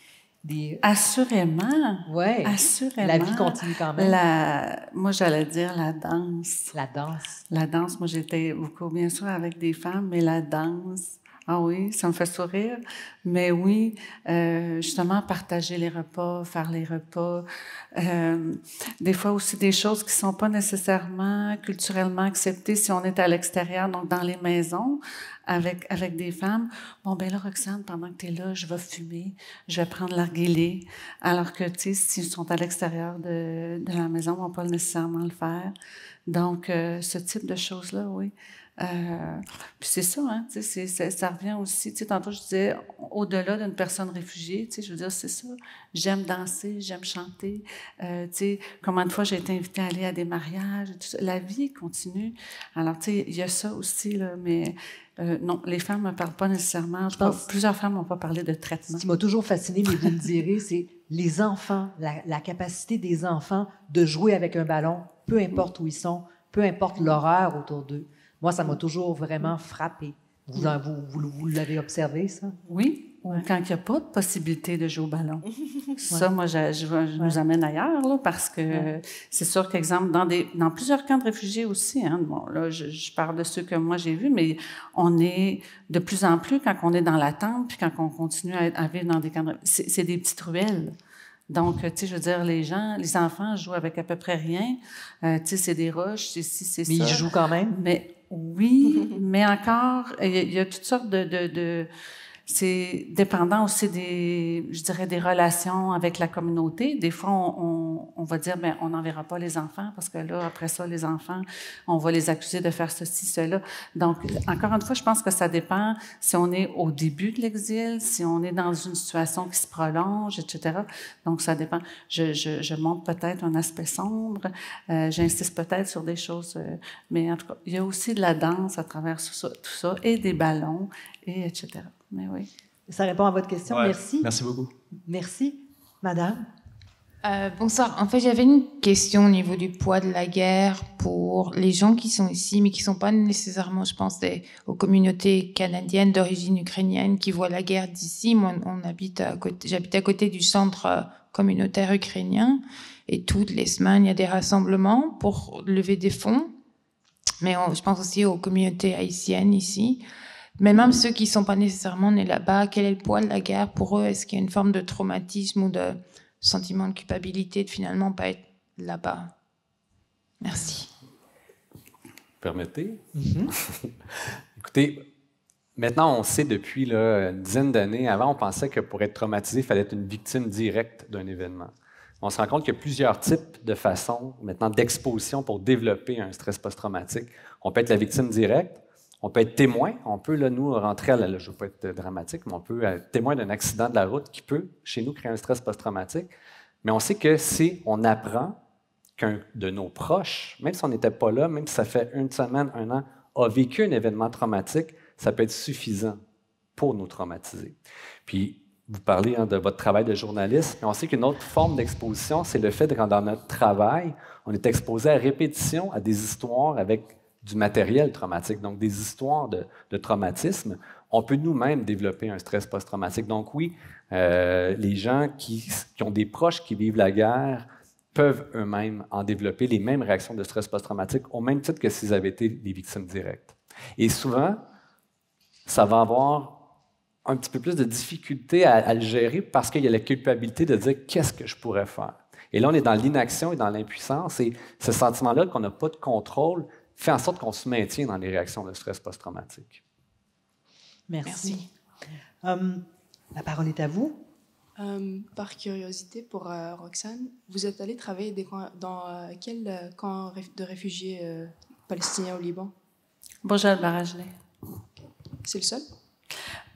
Assurément. Oui. Assurément. La vie continue quand même. Moi, j'allais dire la danse. La danse. La danse, moi, j'étais beaucoup, bien sûr, avec des femmes, mais la danse, ah oui, ça me fait sourire. Mais oui, justement, partager les repas, faire les repas. Des fois aussi des choses qui ne sont pas nécessairement culturellement acceptées si on est à l'extérieur, donc dans les maisons, avec des femmes. Bon, ben là, Roxane, pendant que tu es là, je vais fumer, je vais prendre l'arguilé. Alors que, tu sais, s'ils sont à l'extérieur de la maison, ils ne vont pas nécessairement le faire. Donc, ce type de choses-là, oui. Puis c'est ça, hein, ça revient aussi, tu sais, tantôt je disais, au-delà d'une personne réfugiée, tu sais, je veux dire, c'est ça, j'aime danser, j'aime chanter, tu sais, combien de fois j'ai été invitée à aller à des mariages, tout ça. La vie continue. Alors, tu sais, il y a ça aussi, là, mais non, les femmes ne me parlent pas nécessairement, plusieurs femmes n'ont pas parlé de traitement. Ce qui m'a toujours fascinée, mais vous me direz, c'est les enfants, la capacité des enfants de jouer avec un ballon, peu importe où ils sont, peu importe l'horreur autour d'eux. Moi, ça m'a toujours vraiment frappée. Vous l'avez observé, ça? Oui, quand il n'y a pas de possibilité de jouer au ballon. Ça, moi, je nous amène ailleurs, là, parce que c'est sûr qu'exemple, dans plusieurs camps de réfugiés aussi, hein, bon, là, je parle de ceux que moi j'ai vus, mais on est de plus en plus, quand on est dans la tente, puis quand on continue à vivre dans des camps de réfugiés, c'est des petites ruelles. Donc, tu sais, je veux dire, les enfants jouent avec à peu près rien. Tu sais, c'est des roches, c'est ci, c'est ça. Mais ils jouent quand même? Mais oui, mais encore, il y a toutes sortes c'est dépendant aussi des relations avec la communauté. Des fois, on va dire, ben, on n'enverra pas les enfants parce que là, après ça, les enfants, on va les accuser de faire ceci, cela. Donc, encore une fois, je pense que ça dépend si on est au début de l'exil, si on est dans une situation qui se prolonge, etc. Donc, ça dépend. Je montre peut-être un aspect sombre, j'insiste peut-être sur des choses, mais en tout cas, il y a aussi de la danse à travers tout ça, et des ballons, et etc. Mais oui. Ça répond à votre question. Ouais, merci. Merci beaucoup. Merci. Madame? Bonsoir. En fait, j'avais une question au niveau du poids de la guerre pour les gens qui sont ici, mais qui ne sont pas nécessairement, je pense, aux communautés canadiennes d'origine ukrainienne qui voient la guerre d'ici. Moi, j'habite à côté du centre communautaire ukrainien et toutes les semaines, il y a des rassemblements pour lever des fonds. Mais je pense aussi aux communautés haïtiennes ici. Mais même ceux qui ne sont pas nécessairement nés là-bas, quel est le poids de la guerre pour eux? Est-ce qu'il y a une forme de traumatisme ou de sentiment de culpabilité de finalement pas être là-bas? Merci. Permettez? Écoutez, maintenant, on sait depuis une dizaine d'années, avant, on pensait que pour être traumatisé, il fallait être une victime directe d'un événement. On se rend compte qu'il y a plusieurs types de façons maintenant d'exposition pour développer un stress post-traumatique. On peut être la victime directe, on peut être témoin, on peut, nous, rentrer je ne veux pas être dramatique, mais on peut être témoin d'un accident de la route qui peut, chez nous, créer un stress post-traumatique. Mais on sait que si on apprend qu'un de nos proches, même si on n'était pas là, même si ça fait 1 semaine, 1 an, a vécu un événement traumatique, ça peut être suffisant pour nous traumatiser. Puis, vous parlez de votre travail de journaliste, mais on sait qu'une autre forme d'exposition, c'est le fait que dans notre travail, on est exposé à répétition à des histoires avec du matériel traumatique, donc des histoires de traumatisme. On peut nous-mêmes développer un stress post-traumatique. Donc oui, les gens qui ont des proches qui vivent la guerre peuvent eux-mêmes en développer les mêmes réactions de stress post-traumatique au même titre que s'ils avaient été des victimes directes. Et souvent, ça va avoir un petit peu plus de difficulté à le gérer parce qu'il y a la culpabilité de dire qu'est-ce que je pourrais faire. Et là, on est dans l'inaction et dans l'impuissance. Et ce sentiment-là qu'on n'a pas de contrôle fait en sorte qu'on se maintient dans les réactions de stress post-traumatique. Merci. La parole est à vous. Par curiosité pour Roxane, vous êtes allée travailler dans quel camp de réfugiés palestiniens au Liban? Bourget el Barajneh. C'est le seul?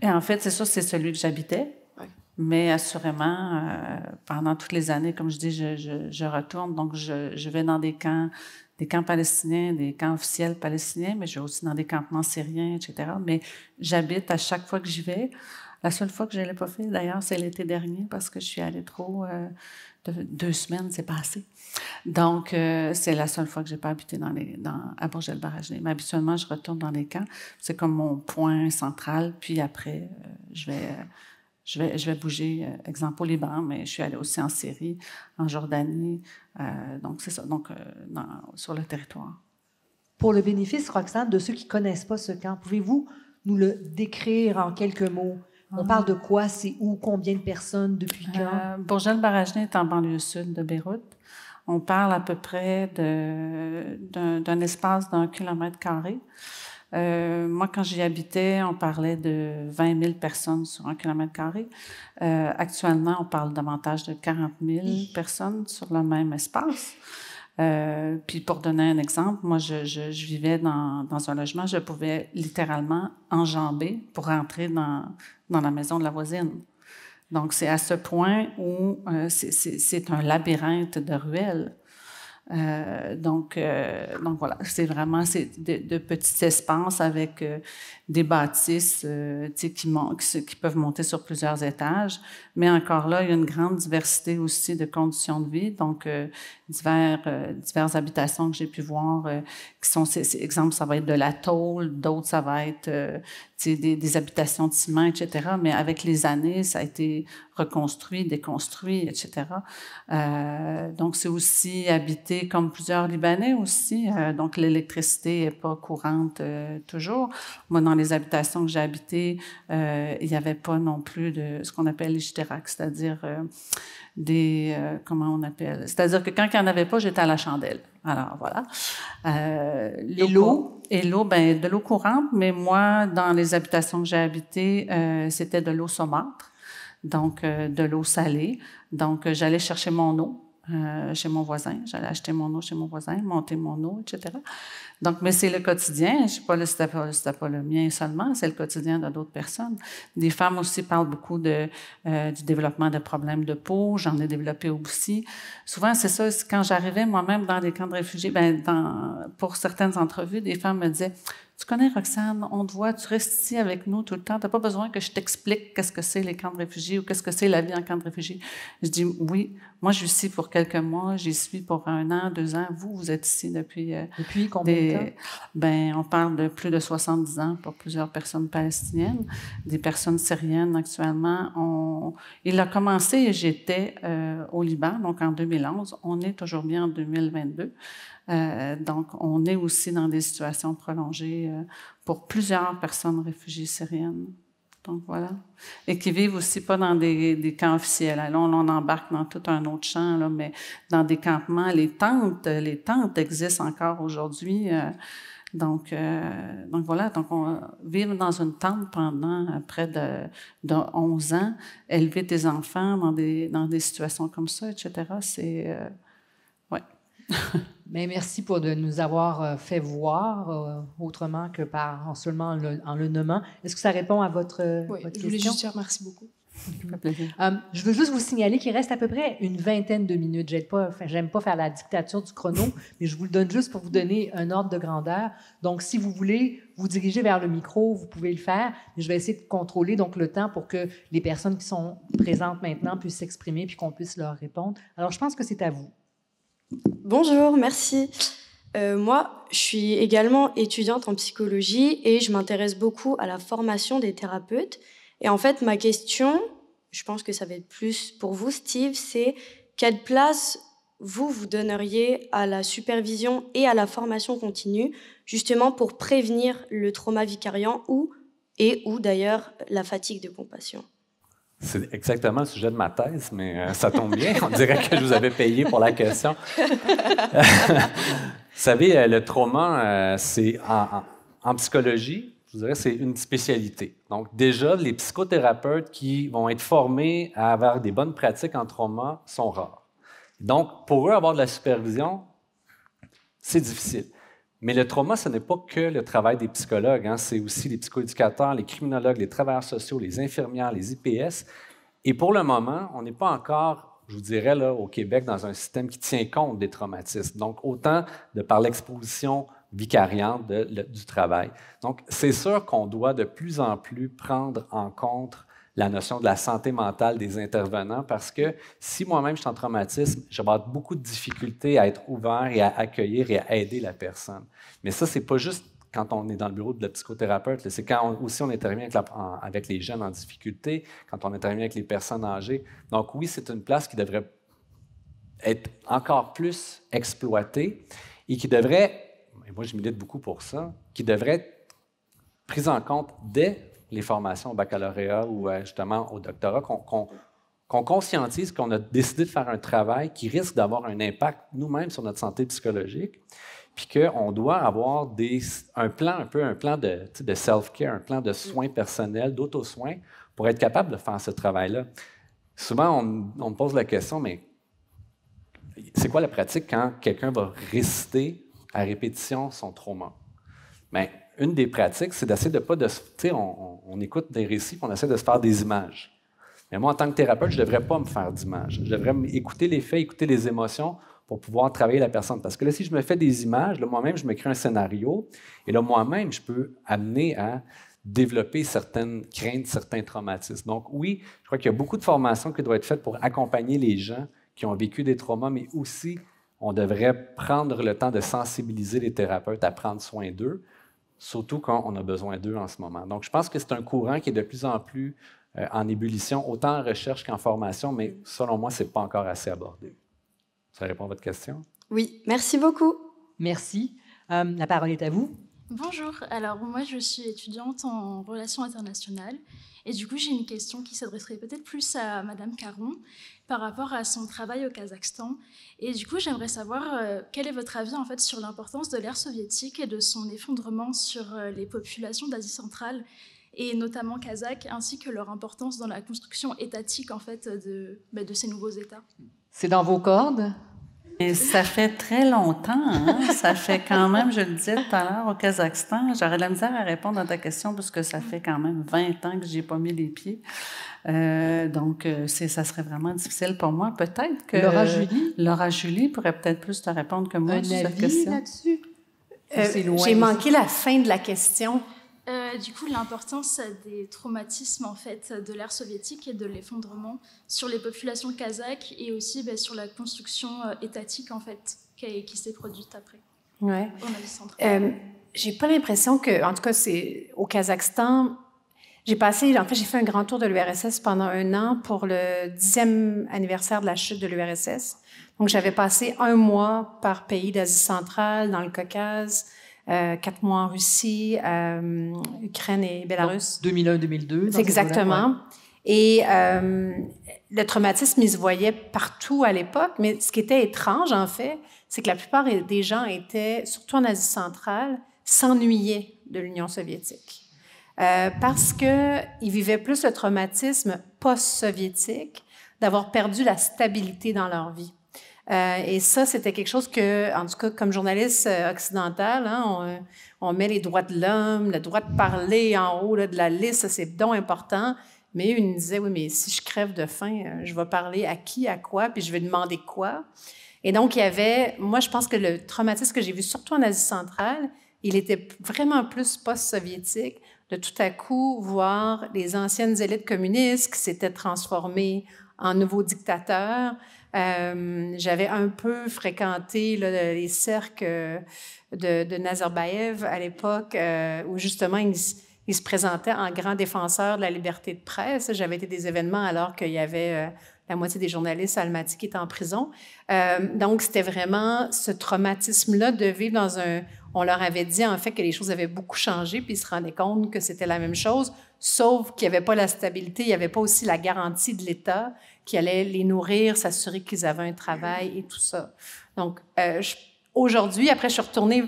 Et en fait, c'est sûr, c'est celui que j'habitais. Ouais. Mais assurément, pendant toutes les années, comme je dis, je retourne. Donc, je vais dans des camps palestiniens, des camps officiels palestiniens, mais je vais aussi dans des campements syriens, etc. Mais j'habite à chaque fois que j'y vais. La seule fois que je ne l'ai pas fait, d'ailleurs, c'est l'été dernier parce que je suis allée trop. 2 semaines, c'est pas assez. Donc, c'est la seule fois que je n'ai pas habité à Bourget el Barajneh. Mais habituellement, je retourne dans les camps. C'est comme mon point central. Puis après, je vais bouger, exemple, au Liban, mais je suis allée aussi en Syrie, en Jordanie. Donc, c'est ça. Donc, sur le territoire. Pour le bénéfice, Roxane, de ceux qui ne connaissent pas ce camp, pouvez-vous nous le décrire en quelques mots? On parle de quoi? C'est où? Combien de personnes? Depuis quand? Bourget el Barajneh est en banlieue sud de Beyrouth. On parle à peu près d'un espace d'1 km². Moi, quand j'y habitais, on parlait de 20 000 personnes sur 1 km². Actuellement, on parle davantage de 40 000 personnes sur le même espace. Puis pour donner un exemple, moi, je vivais dans un logement, je pouvais littéralement enjamber pour rentrer dans la maison de la voisine. Donc, c'est à ce point où c'est un labyrinthe de ruelles. Donc voilà, c'est vraiment de petits espaces avec des bâtisses qui peuvent monter sur plusieurs étages. Mais encore là, il y a une grande diversité aussi de conditions de vie. Donc, diverses habitations que j'ai pu voir qui sont, exemple, ça va être de la tôle, d'autres, ça va être des habitations de ciment, etc. Mais avec les années, ça a été reconstruit, déconstruit, etc. Donc, c'est aussi habité comme plusieurs Libanais aussi. Donc, l'électricité n'est pas courante toujours. Moi, dans les habitations que j'ai habitées, il n'y avait pas non plus de ce qu'on appelle les ishtirak, c'est-à-dire comment on appelle? C'est-à-dire que quand il n'y en avait pas, j'étais à la chandelle. Alors, voilà. Et l'eau? Et l'eau, ben de l'eau courante, mais moi, dans les habitations que j'ai habitées, c'était de l'eau saumâtre, donc de l'eau salée. Donc, j'allais chercher mon eau chez mon voisin. J'allais acheter mon eau chez mon voisin, monter mon eau, etc. Donc, mais c'est le quotidien. Je ne sais pas, c'était pas le mien seulement, c'est le quotidien de d'autres personnes. Des femmes aussi parlent beaucoup du développement de problèmes de peau. J'en ai développé aussi. Souvent, c'est ça, quand j'arrivais moi-même dans des camps de réfugiés, pour certaines entrevues, des femmes me disaient: tu connais Roxane, on te voit, tu restes ici avec nous tout le temps. Tu n'as pas besoin que je t'explique qu'est-ce que c'est les camps de réfugiés ou qu'est-ce que c'est la vie en camp de réfugiés. Je dis oui, moi je suis ici pour quelques mois, j'y suis pour 1 an, 2 ans. Vous êtes ici depuis... Depuis combien de temps? On parle de plus de 70 ans pour plusieurs personnes palestiniennes. Des personnes syriennes actuellement. Il a commencé, j'étais au Liban, donc en 2011. On est aujourd'hui en 2022. Donc, on est aussi dans des situations prolongées pour plusieurs personnes réfugiées syriennes. Donc, voilà. Et qui vivent aussi pas dans des camps officiels. Là, on embarque dans tout un autre champ, là, mais dans des campements. Les tentes existent encore aujourd'hui. Donc, voilà. Donc, on vit dans une tente pendant près de 11 ans, élever des enfants dans des situations comme ça, etc. C'est... ouais. Mais merci de nous avoir fait voir autrement que seulement en le nommant. Est-ce que ça répond à votre question? Je voulais juste dire merci beaucoup. Je veux juste vous signaler qu'il reste à peu prais une vingtaine de minutes. J'aime pas faire la dictature du chrono, mais je vous le donne juste pour vous donner un ordre de grandeur. Donc, si vous voulez vous diriger vers le micro, vous pouvez le faire. Mais je vais essayer de contrôler donc le temps pour que les personnes qui sont présentes maintenant puissent s'exprimer puis qu'on puisse leur répondre. Alors, je pense que c'est à vous. Bonjour, merci. Moi, je suis également étudiante en psychologie et je m'intéresse beaucoup à la formation des thérapeutes. Et en fait, ma question, je pense que ça va être plus pour vous, Steve, c'est quelle place vous donneriez à la supervision et à la formation continue, justement pour prévenir le trauma vicariant ou et ou d'ailleurs la fatigue de compassion. C'est exactement le sujet de ma thèse, mais ça tombe bien. On dirait que je vous avais payé pour la question. Vous savez, le trauma, c'est en psychologie, je vous dirais, c'est une spécialité. Donc, déjà, les psychothérapeutes qui vont être formés à avoir des bonnes pratiques en trauma sont rares. Donc, pour eux, avoir de la supervision, c'est difficile. Mais le trauma, ce n'est pas que le travail des psychologues, hein. C'est aussi les psychoéducateurs, les criminologues, les travailleurs sociaux, les infirmières, les IPS. Et pour le moment, on n'est pas encore, je vous dirais, là, au Québec, dans un système qui tient compte des traumatismes. Donc, autant de par l'exposition vicariante du travail. Donc, c'est sûr qu'on doit de plus en plus prendre en compte la notion de la santé mentale des intervenants, parce que si moi-même je suis en traumatisme, je vais avoir beaucoup de difficultés à être ouvert et à accueillir et à aider la personne. Mais ça, c'est pas juste quand on est dans le bureau de la psychothérapeute, c'est quand aussi on intervient avec les jeunes en difficulté, quand on intervient avec les personnes âgées. Donc oui, c'est une place qui devrait être encore plus exploitée et qui devrait, et moi je milite beaucoup pour ça, qui devrait être prise en compte dès les formations au baccalauréat ou justement au doctorat, qu'on conscientise qu'on a décidé de faire un travail qui risque d'avoir un impact nous-mêmes sur notre santé psychologique, puis qu'on doit avoir un plan de self-care, un plan de soins personnels, d'auto-soins, pour être capable de faire ce travail-là. Souvent, on me pose la question, mais c'est quoi la pratique quand quelqu'un va réciter à répétition son trauma? Bien, une des pratiques, c'est d'essayer de pas de... Tu sais, on écoute des récits et on essaie de se faire des images. Mais moi, en tant que thérapeute, je ne devrais pas me faire d'images. Je devrais écouter les faits, écouter les émotions pour pouvoir travailler la personne. Parce que là, si je me fais des images, là, moi-même, je me crée un scénario et là, moi-même, je peux amener à développer certaines craintes, certains traumatismes. Donc oui, je crois qu'il y a beaucoup de formations qui doivent être faites pour accompagner les gens qui ont vécu des traumas, mais aussi, on devrait prendre le temps de sensibiliser les thérapeutes à prendre soin d'eux, surtout quand on a besoin d'eux en ce moment. Donc, je pense que c'est un courant qui est de plus en plus en ébullition, autant en recherche qu'en formation, mais selon moi, ce n'est pas encore assez abordé. Ça répond à votre question? Oui, merci beaucoup. Merci. La parole est à vous. Bonjour, alors moi je suis étudiante en relations internationales et du coup j'ai une question qui s'adresserait peut-être plus à Madame Caron par rapport à son travail au Kazakhstan. Et du coup j'aimerais savoir quel est votre avis en fait sur l'importance de l'ère soviétique et de son effondrement sur les populations d'Asie centrale et notamment kazakh, ainsi que leur importance dans la construction étatique en fait de ces nouveaux États. C'est dans vos cordes? Et ça fait très longtemps, hein? Ça fait quand même, je le disais tout à l'heure, au Kazakhstan, j'aurais de la misère à répondre à ta question parce que ça fait quand même 20 ans que je n'y ai pas mis les pieds. Donc, ça serait vraiment difficile pour moi. Peut-être que Laura Julie pourrait peut-être plus te répondre que moi sur cette question. Là-dessus? J'ai manqué la fin de la question. Du coup, l'importance des traumatismes en fait, de l'ère soviétique et de l'effondrement sur les populations kazakhes et aussi sur la construction étatique en fait, qui s'est produite après. Ouais. En Asie centrale. J'ai pas l'impression que, en tout cas, c'est au Kazakhstan. J'ai fait un grand tour de l'URSS pendant 1 an pour le 10e anniversaire de la chute de l'URSS. Donc, j'avais passé 1 mois par pays d'Asie centrale, dans le Caucase. 4 mois en Russie, Ukraine et Bélarus. 2001-2002. C'est exactement. Ouais. Et le traumatisme, il se voyait partout à l'époque, mais ce qui était étrange, en fait, c'est que la plupart des gens étaient, surtout en Asie centrale, s'ennuyaient de l'Union soviétique. Parce qu'ils vivaient plus le traumatisme post-soviétique, d'avoir perdu la stabilité dans leur vie. Et ça, c'était quelque chose que, en tout cas, comme journaliste occidental, hein, on met les droits de l'homme, le droit de parler en haut là, de la liste, ça, c'est donc important. Mais eux, ils me disaient, oui, mais si je crève de faim, je vais parler à qui, à quoi, puis je vais demander quoi. Et donc, il y avait, moi, je pense que le traumatisme que j'ai vu, surtout en Asie centrale, il était vraiment plus post-soviétique, de tout à coup voir les anciennes élites communistes qui s'étaient transformées en nouveaux dictateurs. J'avais un peu fréquenté là, les cercles de Nazarbayev à l'époque où justement il se présentait en grand défenseur de la liberté de presse. J'avais été des événements alors qu'il y avait la moitié des journalistes à Almaty qui étaient en prison. Donc, c'était vraiment ce traumatisme-là de vivre on leur avait dit en fait que les choses avaient beaucoup changé, puis ils se rendaient compte que c'était la même chose, sauf qu'il n'y avait pas la stabilité, il n'y avait pas aussi la garantie de l'État qui allait les nourrir, s'assurer qu'ils avaient un travail et tout ça. Donc, aujourd'hui, après, je suis retournée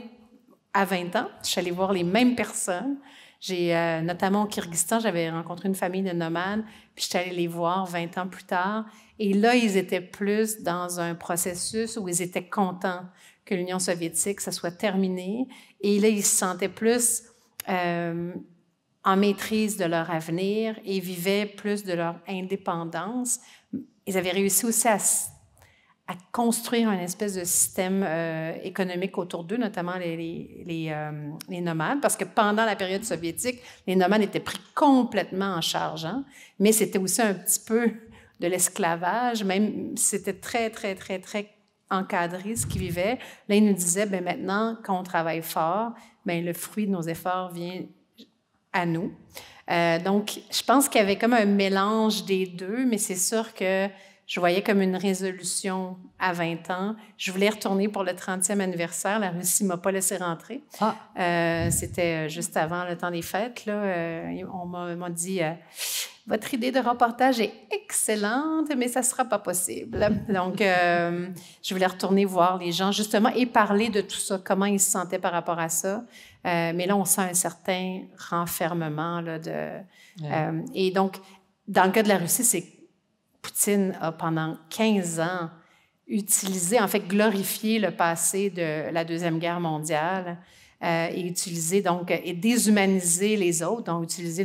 à 20 ans, je suis allée voir les mêmes personnes. J'ai, notamment au Kyrgyzstan, j'avais rencontré une famille de nomades, puis j'étais allée les voir 20 ans plus tard. Et là, ils étaient plus dans un processus où ils étaient contents que l'Union soviétique, ça soit terminé. Et là, ils se sentaient plus en maîtrise de leur avenir et vivaient plus de leur indépendance. Ils avaient réussi aussi à construire un espèce de système économique autour d'eux, notamment les nomades, parce que pendant la période soviétique, les nomades étaient pris complètement en charge, hein? Mais c'était aussi un petit peu de l'esclavage, même c'était très, très, très, très encadré ce qu'ils vivaient. Là, ils nous disaient, bien maintenant, quand on travaille fort, bien, le fruit de nos efforts vient à nous. Donc, je pense qu'il y avait comme un mélange des deux, mais c'est sûr que je voyais comme une résolution à 20 ans. Je voulais retourner pour le 30e anniversaire. La Russie ne m'a pas laissé rentrer. C'était juste avant le temps des fêtes. Là. On m'a dit votre idée de reportage est excellente, mais ça ne sera pas possible. Donc, je voulais retourner voir les gens, justement, et parler de tout ça, comment ils se sentaient par rapport à ça. Mais là, on sent un certain renfermement. Là, et donc, dans le cas de la Russie, c'est Poutine a pendant 15 ans utilisé, en fait, glorifié le passé de la Deuxième Guerre mondiale et utilisé, donc, et déshumanisé les autres, donc utilisé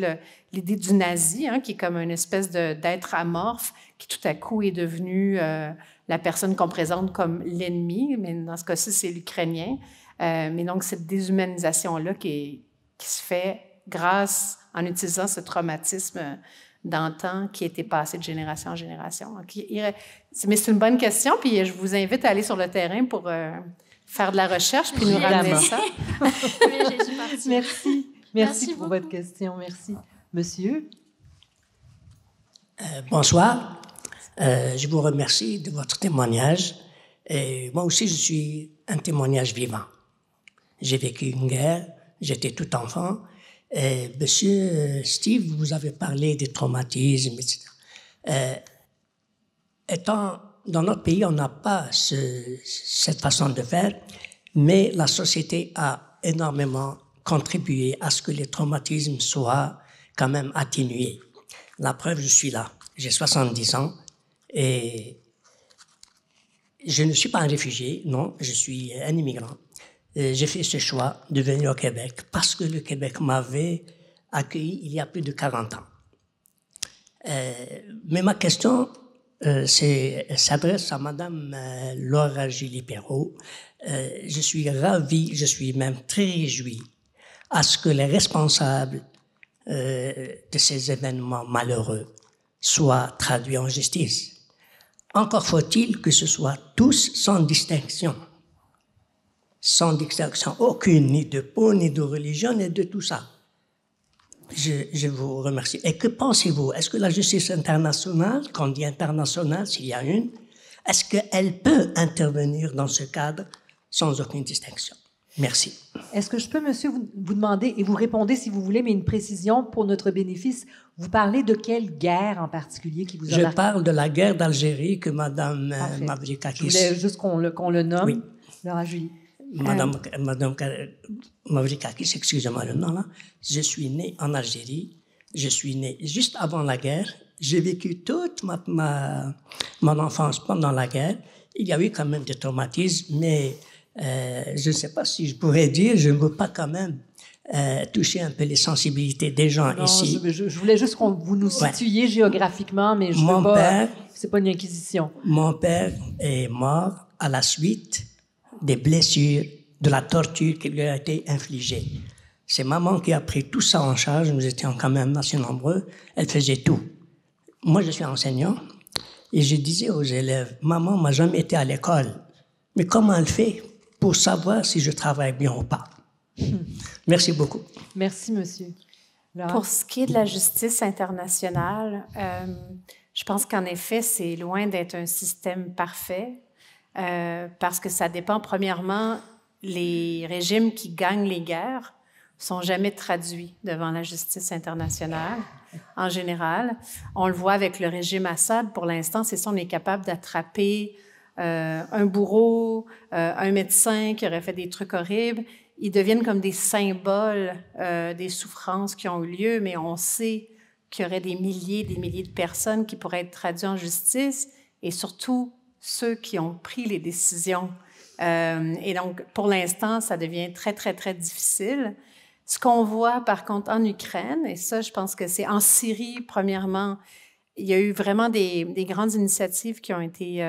l'idée du nazi, hein, qui est comme une espèce d'être amorphe, qui tout à coup est devenu la personne qu'on présente comme l'ennemi, mais dans ce cas-ci, c'est l'Ukrainien. Mais donc, cette déshumanisation-là qui se fait grâce, en utilisant ce traumatisme d'antan qui a été passé de génération en génération. Mais c'est une bonne question, puis je vous invite à aller sur le terrain pour faire de la recherche, puis nous ramener ça. Merci pour votre question. Merci. Monsieur? Bonsoir. Je vous remercie de votre témoignage. Et moi aussi, je suis un témoignage vivant. J'ai vécu une guerre, j'étais tout enfant. Monsieur Steve, vous avez parlé des traumatismes, etc. Étant dans notre pays, on n'a pas cette façon de faire, mais la société a énormément contribué à ce que les traumatismes soient quand même atténués. La preuve, je suis là. J'ai 70 ans et je ne suis pas un réfugié, non, je suis un immigrant. J'ai fait ce choix de venir au Québec parce que le Québec m'avait accueilli il y a plus de 40 ans. Mais ma question s'adresse à Madame Laura Gilles-Perrault. Je suis ravi, je suis même très réjoui à ce que les responsables de ces événements malheureux soient traduits en justice. Encore faut-il que ce soit tous sans distinction. Sans distinction aucune, ni de peau, ni de religion, ni de tout ça. Je vous remercie. Et que pensez-vous? Est-ce que la justice internationale, quand on dit internationale, s'il y a une, est-ce qu'elle peut intervenir dans ce cadre sans aucune distinction? Merci. Est-ce que je peux, monsieur, vous demander, et vous répondez si vous voulez, mais une précision pour notre bénéfice, vous parlez de quelle guerre en particulier qui vous a marqué? Je parle de la guerre d'Algérie que Mme Mavroukakis... Je voulais juste qu'on le nomme. Oui. Laura Julie. Madame Mavroukakis, excusez-moi le nom là, je suis né en Algérie, je suis né juste avant la guerre, j'ai vécu toute mon enfance pendant la guerre, il y a eu quand même des traumatismes, mais je ne sais pas si je pourrais dire, je ne veux pas quand même toucher un peu les sensibilités des gens ici. Je voulais juste que vous nous situiez géographiquement, mais je ne veux pas, c'est pas une inquisition. Mon père est mort à la suite des blessures, de la torture qui lui a été infligée. C'est maman qui a pris tout ça en charge, nous étions quand même assez nombreux, elle faisait tout. Moi, je suis enseignant et je disais aux élèves, maman m'a jamais été à l'école, mais comment elle fait pour savoir si je travaille bien ou pas? Merci beaucoup. Merci, monsieur. Laura? Pour ce qui est de la justice internationale, je pense qu'en effet, c'est loin d'être un système parfait. Parce que ça dépend, premièrement, les régimes qui gagnent les guerres sont jamais traduits devant la justice internationale, en général. On le voit avec le régime Assad, pour l'instant, c'est ça, on est capable d'attraper un bourreau, un médecin qui aurait fait des trucs horribles. Ils deviennent comme des symboles des souffrances qui ont eu lieu, mais on sait qu'il y aurait des milliers de personnes qui pourraient être traduites en justice, et surtout ceux qui ont pris les décisions. Et donc, pour l'instant, ça devient très, très, très difficile. Ce qu'on voit, par contre, en Ukraine, et ça, je pense que c'est en Syrie, premièrement, il y a eu vraiment des grandes initiatives qui ont été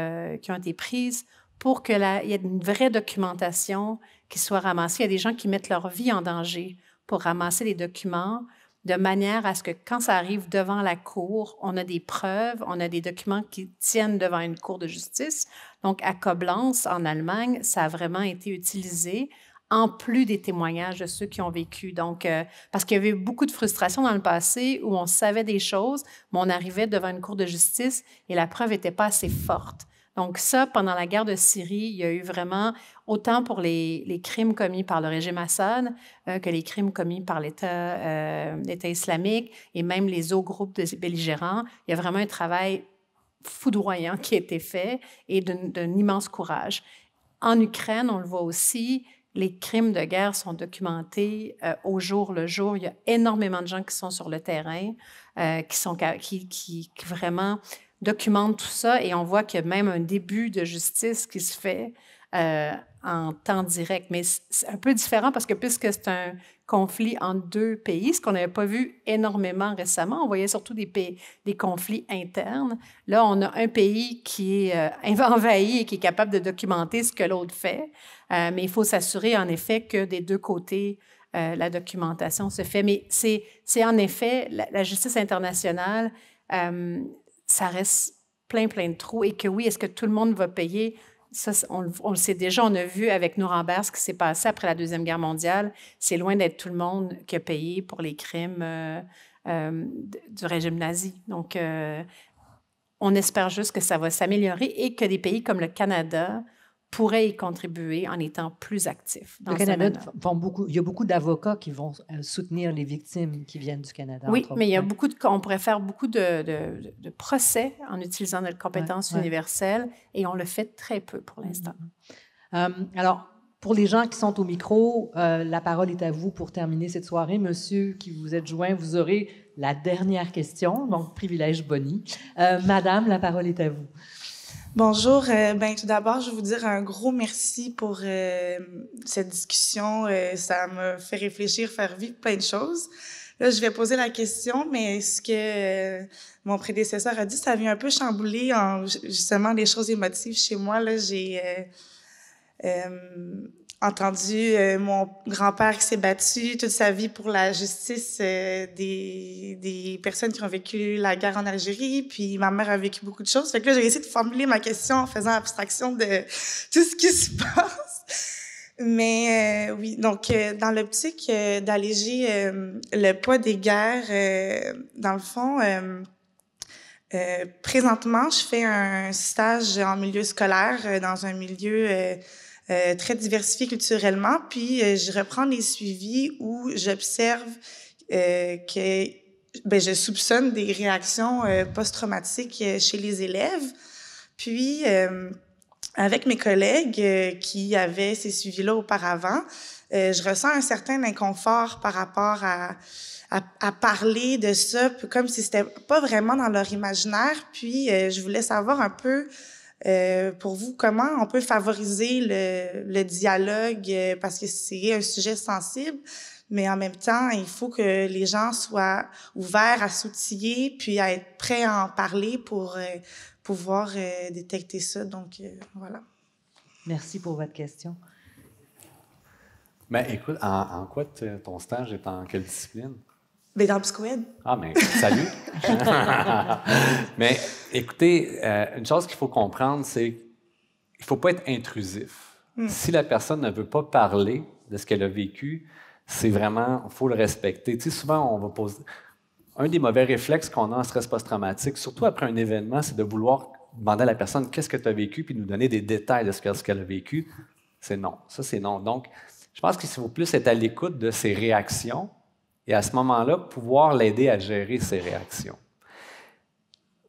prises pour qu'il y ait une vraie documentation qui soit ramassée. Il y a des gens qui mettent leur vie en danger pour ramasser les documents de manière à ce que quand ça arrive devant la cour, on a des preuves, on a des documents qui tiennent devant une cour de justice. Donc, à Koblenz, en Allemagne, ça a vraiment été utilisé en plus des témoignages de ceux qui ont vécu. Donc, parce qu'il y avait beaucoup de frustration dans le passé où on savait des choses, mais on arrivait devant une cour de justice et la preuve n'était pas assez forte. Donc ça, pendant la guerre de Syrie, il y a eu vraiment, autant pour les crimes commis par le régime Assad que les crimes commis par l'État islamique et même les autres groupes de belligérants, il y a vraiment un travail foudroyant qui a été fait et d'un immense courage. En Ukraine, on le voit aussi, les crimes de guerre sont documentés au jour le jour. Il y a énormément de gens qui sont sur le terrain, qui vraiment documentent tout ça, et on voit qu'il y a même un début de justice qui se fait en temps direct. Mais c'est un peu différent parce que puisque c'est un conflit entre deux pays, ce qu'on n'avait pas vu énormément récemment, on voyait surtout des conflits internes. Là, on a un pays qui est envahi et qui est capable de documenter ce que l'autre fait, mais il faut s'assurer en effet que des deux côtés, la documentation se fait. Mais c'est en effet, la justice internationale, ça reste plein de trous, et que oui, est-ce que tout le monde va payer? Ça, on le sait déjà, on a vu avec Nuremberg ce qui s'est passé après la Deuxième Guerre mondiale. C'est loin d'être tout le monde qui a payé pour les crimes du régime nazi. Donc, on espère juste que ça va s'améliorer et que des pays comme le Canada pourraient y contribuer en étant plus actifs. Le Canada, il y a beaucoup d'avocats qui vont soutenir les victimes qui viennent du Canada. Oui, mais il y a on pourrait faire beaucoup de procès en utilisant notre compétence universelle, et on le fait très peu pour l'instant. Alors, pour les gens qui sont au micro, la parole est à vous pour terminer cette soirée. Monsieur qui vous êtes joint, vous aurez la dernière question, donc privilège boni. Madame, la parole est à vous. Bonjour. Tout d'abord, je veux vous dire un gros merci pour cette discussion. Ça m'a fait réfléchir, faire vivre plein de choses. Là, je vais poser la question, mais ce que mon prédécesseur a dit, ça vient un peu chambouler justement des choses émotives chez moi. Là, j'ai entendu mon grand-père qui s'est battu toute sa vie pour la justice des personnes qui ont vécu la guerre en Algérie, puis ma mère a vécu beaucoup de choses. Fait que là, j'ai essayé de formuler ma question en faisant abstraction de tout ce qui se passe. Mais oui, donc dans l'optique d'alléger le poids des guerres, dans le fond, présentement, je fais un stage en milieu scolaire dans un milieu très diversifié culturellement, puis je reprends les suivis où j'observe que je soupçonne des réactions post-traumatiques chez les élèves. Puis, avec mes collègues qui avaient ces suivis-là auparavant, je ressens un certain inconfort par rapport à parler de ça, comme si c'était pas vraiment dans leur imaginaire. Puis, je voulais savoir un peu pour vous, comment on peut favoriser le dialogue, parce que c'est un sujet sensible, mais en même temps, il faut que les gens soient ouverts à s'outiller puis à être prêts à en parler pour pouvoir détecter ça. Donc, voilà. Merci pour votre question. Ben, écoute, en quoi ton stage est en quelle discipline? Ben, dans le psychoède. Ah, mais salut! Mais écoutez, une chose qu'il faut comprendre, c'est qu'il ne faut pas être intrusif. Si la personne ne veut pas parler de ce qu'elle a vécu, c'est vraiment, il faut le respecter. Tu sais, souvent, on va poser... Un des mauvais réflexes qu'on a en stress post-traumatique, surtout après un événement, c'est de vouloir demander à la personne « Qu'est-ce que tu as vécu? » puis nous donner des détails de ce qu'elle a vécu. c'est non. Ça, c'est non. Donc, je pense qu'il faut plus être à l'écoute de ses réactions et à ce moment-là, pouvoir l'aider à gérer ses réactions.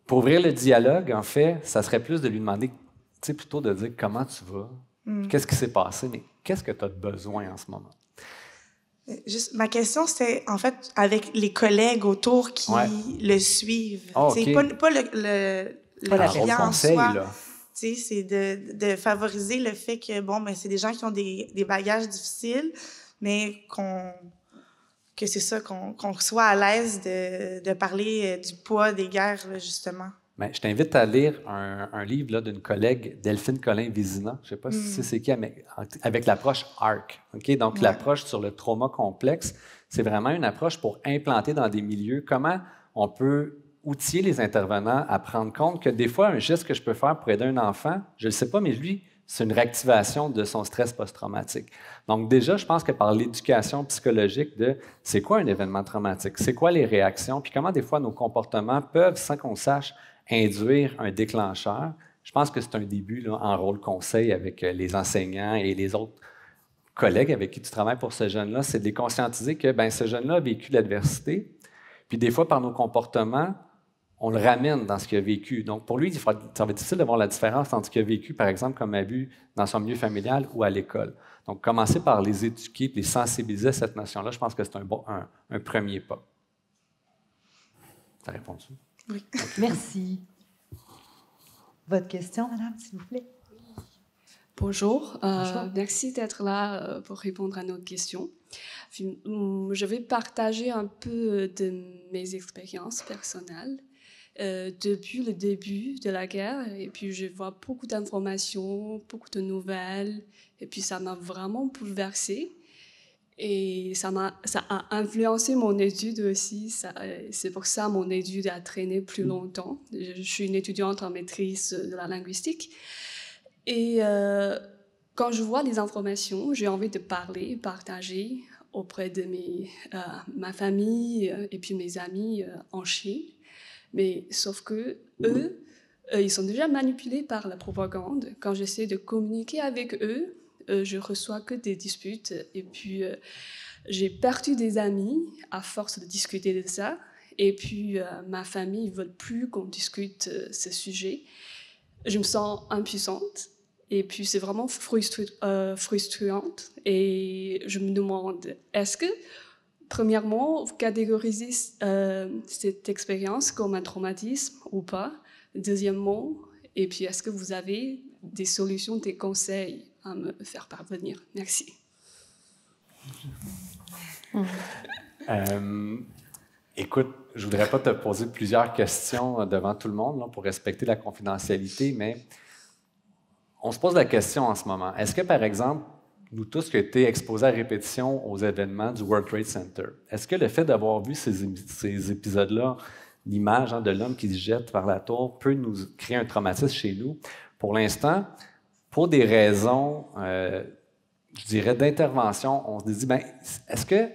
Pour ouvrir le dialogue, en fait, ça serait plus de lui demander, tu sais, plutôt de dire comment tu vas, qu'est-ce qui s'est passé, mais qu'est-ce que tu as de besoin en ce moment? Juste, ma question, c'était en fait avec les collègues autour qui le suivent. Oh, okay. Pas le client en soi. C'est de favoriser le fait que, bon, ben, c'est des gens qui ont des bagages difficiles, mais que c'est ça, qu'on soit à l'aise de parler du poids des guerres, là, justement. Bien, je t'invite à lire un livre d'une collègue, Delphine Collin-Vézina. Je ne sais pas si c'est qui, avec l'approche ARC. Okay? Donc, l'approche sur le trauma complexe, c'est vraiment une approche pour implanter dans des milieux comment on peut outiller les intervenants à prendre compte que des fois, un geste que je peux faire pour aider un enfant, je ne le sais pas, mais lui, c'est une réactivation de son stress post-traumatique. Donc déjà, je pense que par l'éducation psychologique de c'est quoi un événement traumatique, c'est quoi les réactions, puis comment des fois nos comportements peuvent, sans qu'on sache, induire un déclencheur, je pense que c'est un début là, en rôle conseil avec les enseignants et les autres collègues avec qui tu travailles pour ce jeune-là, c'est de les conscientiser que ben, ce jeune-là a vécu l'adversité, puis des fois, par nos comportements, on le ramène dans ce qu'il a vécu. Donc, pour lui, ça va être difficile de voir la différence entre ce qu'il a vécu, par exemple, comme abus dans son milieu familial ou à l'école. Donc, commencer par les éduquer, les sensibiliser à cette notion-là, je pense que c'est un premier pas. Ça répond-tu? Oui. Okay. Merci. Votre question, madame, s'il vous plaît? Bonjour. Bonjour. Merci d'être là pour répondre à nos questions. Je vais partager un peu de mes expériences personnelles. Depuis le début de la guerre, et puis je vois beaucoup d'informations, beaucoup de nouvelles, et puis ça m'a vraiment bouleversée. Et ça a influencé mon étude aussi. C'est pour ça que mon étude a traîné plus longtemps. Je suis une étudiante en maîtrise de la linguistique. Et quand je vois les informations, j'ai envie de parler, partager auprès de ma famille et puis mes amis en Chine. Mais sauf que eux, ils sont déjà manipulés par la propagande. Quand j'essaie de communiquer avec eux, je reçois que des disputes. Et puis, j'ai perdu des amis à force de discuter de ça. Et puis, ma famille ne veut plus qu'on discute ce sujet. Je me sens impuissante. Et puis, c'est vraiment frustrante. Et je me demande, est-ce que, premièrement, vous catégorisez cette expérience comme un traumatisme ou pas? Deuxièmement, et puis est-ce que vous avez des solutions, des conseils à me faire parvenir? Merci. Écoute, je ne voudrais pas te poser plusieurs questions devant tout le monde là, pour respecter la confidentialité, mais on se pose la question en ce moment. Est-ce que, par exemple, nous tous qui avons été exposés à répétition aux événements du World Trade Center, est-ce que le fait d'avoir vu ces épisodes-là, l'image de l'homme qui se jette par la tour, peut nous créer un traumatisme chez nous? Pour l'instant, pour des raisons, je dirais, d'intervention, on se dit, bien, est-ce que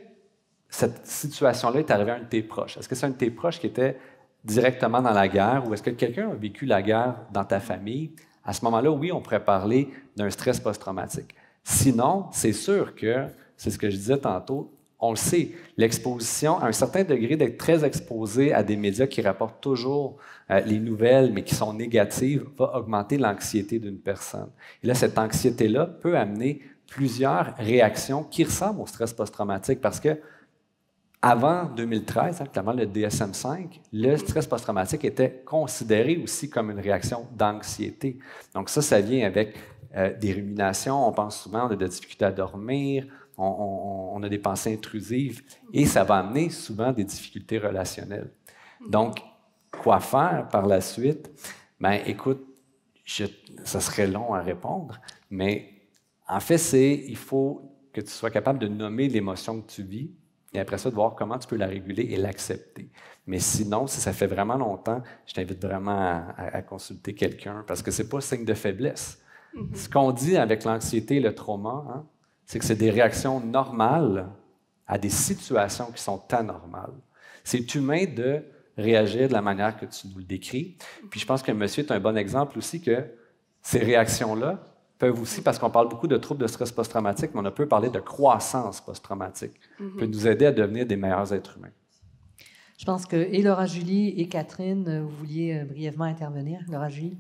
cette situation-là est arrivée à un de tes proches? Est-ce que c'est un de tes proches qui était directement dans la guerre ou est-ce que quelqu'un a vécu la guerre dans ta famille? À ce moment-là, oui, on pourrait parler d'un stress post-traumatique. Sinon, c'est sûr que, c'est ce que je disais tantôt, on le sait, l'exposition, à un certain degré d'être très exposé à des médias qui rapportent toujours les nouvelles, mais qui sont négatives, va augmenter l'anxiété d'une personne. Et là, cette anxiété-là peut amener plusieurs réactions qui ressemblent au stress post-traumatique parce que avant 2013, avant le DSM-5, le stress post-traumatique était considéré aussi comme une réaction d'anxiété. Donc ça vient avec des ruminations, on pense souvent, on a des difficultés à dormir, on a des pensées intrusives et ça va amener souvent des difficultés relationnelles. Donc, quoi faire par la suite? Bien, écoute, ça serait long à répondre, mais en fait, il faut que tu sois capable de nommer l'émotion que tu vis et après ça, de voir comment tu peux la réguler et l'accepter. Mais sinon, si ça fait vraiment longtemps, je t'invite vraiment à consulter quelqu'un parce que ce n'est pas signe de faiblesse. Ce qu'on dit avec l'anxiété et le trauma, c'est que c'est des réactions normales à des situations qui sont anormales. C'est humain de réagir de la manière que tu nous le décris. Puis je pense que monsieur est un bon exemple aussi que ces réactions-là peuvent aussi, parce qu'on parle beaucoup de troubles de stress post-traumatique, mais on peut parler de croissance post-traumatique, peut nous aider à devenir des meilleurs êtres humains. Je pense que et Laura Julie et Catherine, vous vouliez brièvement intervenir. Laura Julie?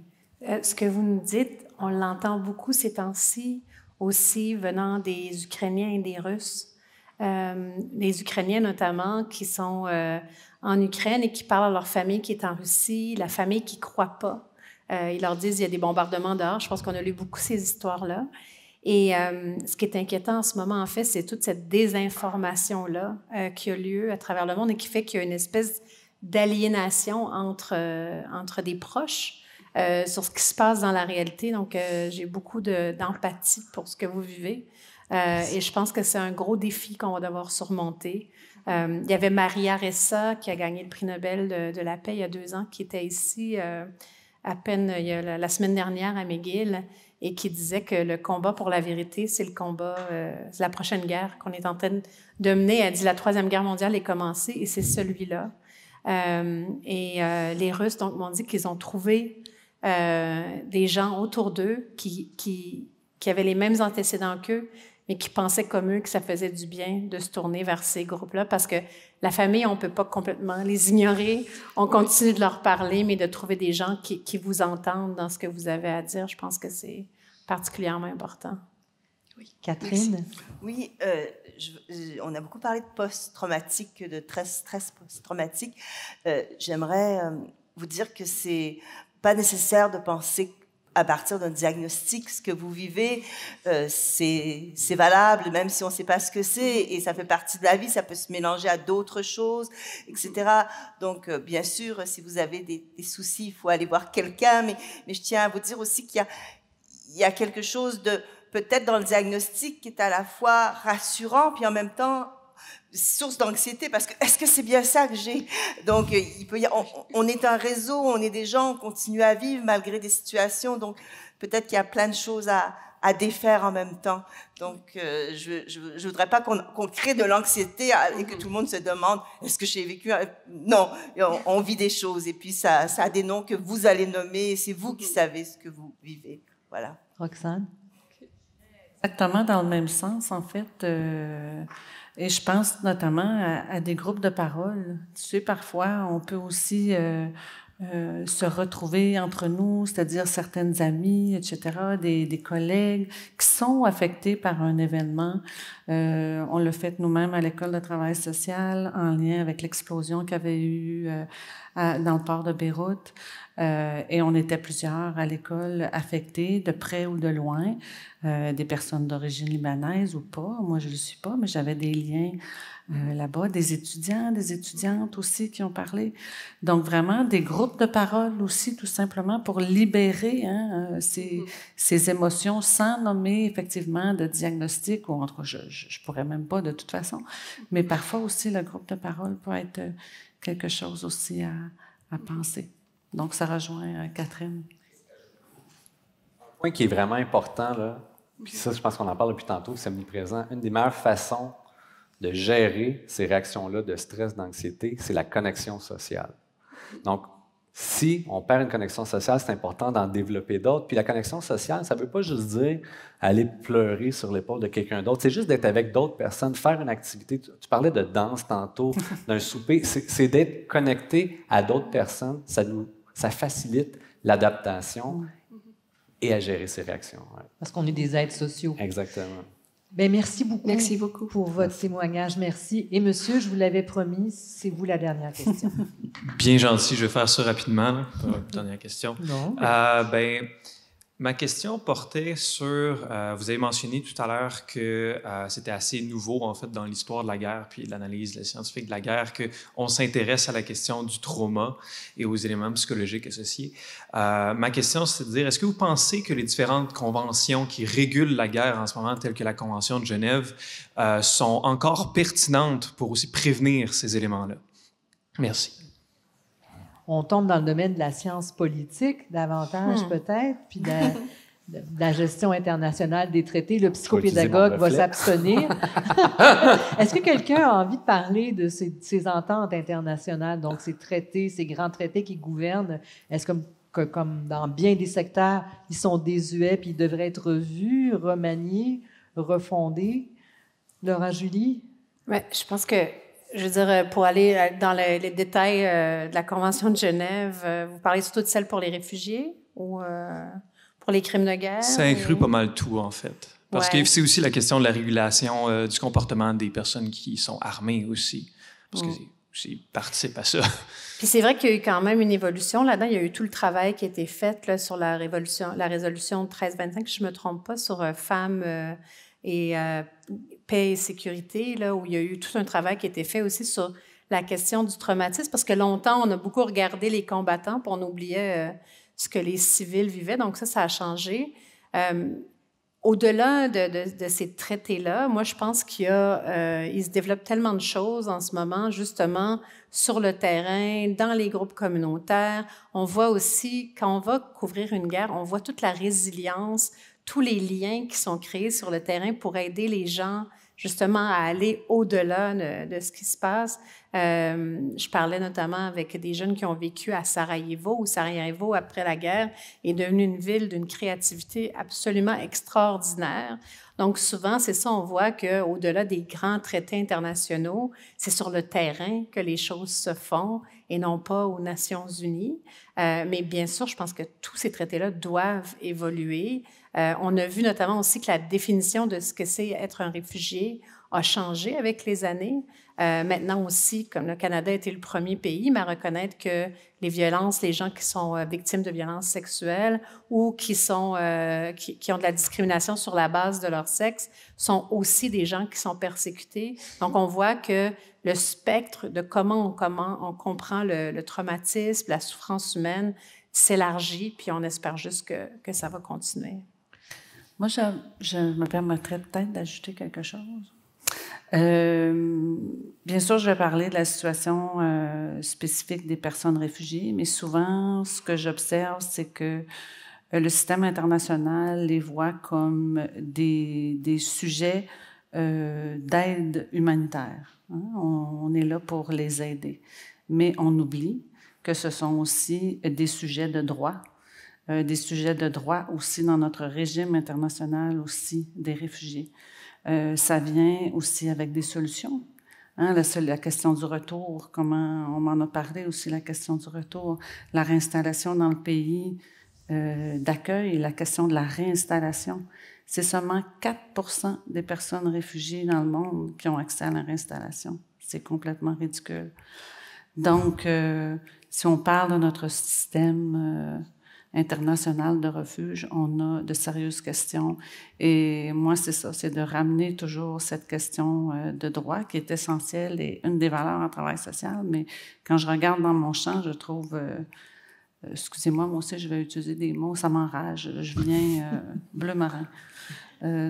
Ce que vous nous dites, on l'entend beaucoup ces temps-ci, aussi venant des Ukrainiens et des Russes. Les Ukrainiens notamment qui sont en Ukraine et qui parlent à leur famille qui est en Russie, la famille qui ne croit pas. Ils leur disent il y a des bombardements dehors. Je pense qu'on a lu beaucoup ces histoires-là. Et ce qui est inquiétant en ce moment, en fait, c'est toute cette désinformation-là qui a lieu à travers le monde et qui fait qu'il y a une espèce d'aliénation entre des proches sur ce qui se passe dans la réalité. Donc, j'ai beaucoup d'empathie pour ce que vous vivez. Et je pense que c'est un gros défi qu'on va devoir surmonter. Il y avait Maria Ressa, qui a gagné le prix Nobel de la paix il y a 2 ans, qui était ici à peine la semaine dernière à McGill, et qui disait que le combat pour la vérité, c'est le combat, c'est la prochaine guerre qu'on est en train de mener. Elle dit la 3e guerre mondiale est commencée, et c'est celui-là. Les Russes donc m'ont dit qu'ils ont trouvé des gens autour d'eux qui avaient les mêmes antécédents qu'eux, mais qui pensaient comme eux que ça faisait du bien de se tourner vers ces groupes-là, parce que la famille, on ne peut pas complètement les ignorer. On continue de leur parler, mais de trouver des gens qui vous entendent dans ce que vous avez à dire, je pense que c'est particulièrement important. Oui. Catherine? Merci. Oui, on a beaucoup parlé de post-traumatique, de stress post-traumatique. J'aimerais vous dire que c'est pas nécessaire de penser à partir d'un diagnostic, ce que vous vivez, c'est valable, même si on ne sait pas ce que c'est, et ça fait partie de la vie, ça peut se mélanger à d'autres choses, etc. Donc, bien sûr, si vous avez des soucis, il faut aller voir quelqu'un, mais je tiens à vous dire aussi qu'il y a quelque chose de, peut-être dans le diagnostic, qui est à la fois rassurant, puis en même temps, source d'anxiété, parce que est-ce que c'est bien ça que j'ai? Donc, on est un réseau, on est des gens, on continue à vivre malgré des situations, donc peut-être qu'il y a plein de choses à défaire en même temps. Donc, je voudrais pas qu'on crée de l'anxiété et que tout le monde se demande est-ce que j'ai vécu? Non, on vit des choses, et puis ça a des noms que vous allez nommer, et c'est vous qui savez ce que vous vivez. Voilà. Roxane? Exactement dans le même sens, en fait. Et je pense notamment à des groupes de parole. Tu sais, parfois, on peut aussi se retrouver entre nous, c'est-à-dire certaines amies, etc., des collègues qui sont affectés par un événement. On l'a fait nous-mêmes à l'école de travail social en lien avec l'explosion qu'il y avait eu dans le port de Beyrouth. Et on était plusieurs à l'école affectés, de près ou de loin, des personnes d'origine libanaise ou pas. Moi, je ne le suis pas, mais j'avais des liens là-bas, des étudiants, des étudiantes aussi qui ont parlé. Donc, vraiment, des groupes de parole aussi, tout simplement, pour libérer ces émotions sans nommer effectivement de diagnostic, ou en tout cas, je ne pourrais même pas de toute façon. Mais parfois aussi, le groupe de parole peut être quelque chose aussi à penser. Donc, ça rejoint Catherine. Un point qui est vraiment important, là, puis ça, je pense qu'on en parle depuis tantôt, c'est omniprésent. Une des meilleures façons de gérer ces réactions-là de stress, d'anxiété, c'est la connexion sociale. Donc, si on perd une connexion sociale, c'est important d'en développer d'autres. Puis la connexion sociale, ça ne veut pas juste dire aller pleurer sur l'épaule de quelqu'un d'autre. C'est juste d'être avec d'autres personnes, faire une activité. Tu parlais de danse tantôt, d'un souper. C'est d'être connecté à d'autres personnes. Ça facilite l'adaptation et à gérer ses réactions. Ouais. Parce qu'on est des êtres sociaux. Exactement. Bien, merci beaucoup. Merci beaucoup pour votre témoignage. Merci. Et monsieur, je vous l'avais promis, c'est vous la dernière question. Bien gentil, je vais faire ça rapidement. Là. Dernière question. Non. Ma question portait sur, vous avez mentionné tout à l'heure que c'était assez nouveau, en fait, dans l'histoire de la guerre puis de l'analyse scientifique de la guerre, qu'on s'intéresse à la question du trauma et aux éléments psychologiques associés. Ma question, c'est de dire, est-ce que vous pensez que les différentes conventions qui régulent la guerre en ce moment, telles que la Convention de Genève, sont encore pertinentes pour aussi prévenir ces éléments-là? Merci. On tombe dans le domaine de la science politique, davantage peut-être, puis de la gestion internationale des traités. Le psychopédagogue va s'abstenir. Est-ce que quelqu'un a envie de parler de ces ententes internationales, donc ces traités, ces grands traités qui gouvernent? Est-ce que que, comme dans bien des secteurs, ils sont désuets puis ils devraient être revus, remaniés, refondés. Laura Julie? Oui, je pense que, je veux dire, pour aller dans les détails de la Convention de Genève, vous parlez surtout de celle pour les réfugiés ou pour les crimes de guerre? Ça inclut pas mal tout, en fait. Parce que c'est aussi la question de la régulation du comportement des personnes qui sont armées aussi. Parce que ils participent à ça. Puis c'est vrai qu'il y a eu quand même une évolution là-dedans. Il y a eu tout le travail qui a été fait là, sur la résolution 1325, si je ne me trompe pas, sur femmes et paix et sécurité, là, où il y a eu tout un travail qui a été fait aussi sur la question du traumatisme, parce que longtemps, on a beaucoup regardé les combattants, puis on oubliait ce que les civils vivaient. Donc ça a changé. Au-delà de ces traités-là, moi, je pense il se développe tellement de choses en ce moment, justement, sur le terrain, dans les groupes communautaires. On voit aussi, quand on va couvrir une guerre, on voit toute la résilience, tous les liens qui sont créés sur le terrain pour aider les gens, justement, à aller au-delà de ce qui se passe. Je parlais notamment avec des jeunes qui ont vécu à Sarajevo, où Sarajevo, après la guerre, est devenue une ville d'une créativité absolument extraordinaire. Donc, souvent, c'est ça, on voit qu'au-delà des grands traités internationaux, c'est sur le terrain que les choses se font et non pas aux Nations unies. Mais bien sûr, je pense que tous ces traités-là doivent évoluer. On a vu notamment aussi que la définition de ce que c'est être un réfugié a changé avec les années. Maintenant aussi, comme le Canada a été le premier pays, à reconnaître que les violences, les gens qui sont victimes de violences sexuelles ou qui ont de la discrimination sur la base de leur sexe sont aussi des gens qui sont persécutés. Donc, on voit que le spectre de comment on comprend le traumatisme, la souffrance humaine s'élargit, puis on espère juste que ça va continuer. Moi, je me permettrais peut-être d'ajouter quelque chose. Bien sûr, je vais parler de la situation spécifique des personnes réfugiées, mais souvent, ce que j'observe, c'est que le système international les voit comme des sujets d'aide humanitaire. Hein? On est là pour les aider. Mais on oublie que ce sont aussi des sujets de droit aussi dans notre régime international aussi des réfugiés. Ça vient aussi avec des solutions. Hein, la question du retour, comment on m'en a parlé aussi, la question du retour, la réinstallation dans le pays d'accueil, la question de la réinstallation. C'est seulement 4% des personnes réfugiées dans le monde qui ont accès à la réinstallation. C'est complètement ridicule. Donc, si on parle de notre système international de refuge, on a de sérieuses questions. Et moi, c'est ça, c'est de ramener toujours cette question de droit qui est essentielle et une des valeurs en travail social. Mais quand je regarde dans mon champ, je trouve... excusez-moi, moi aussi, je vais utiliser des mots, ça m'enrage. Je viens bleu marin.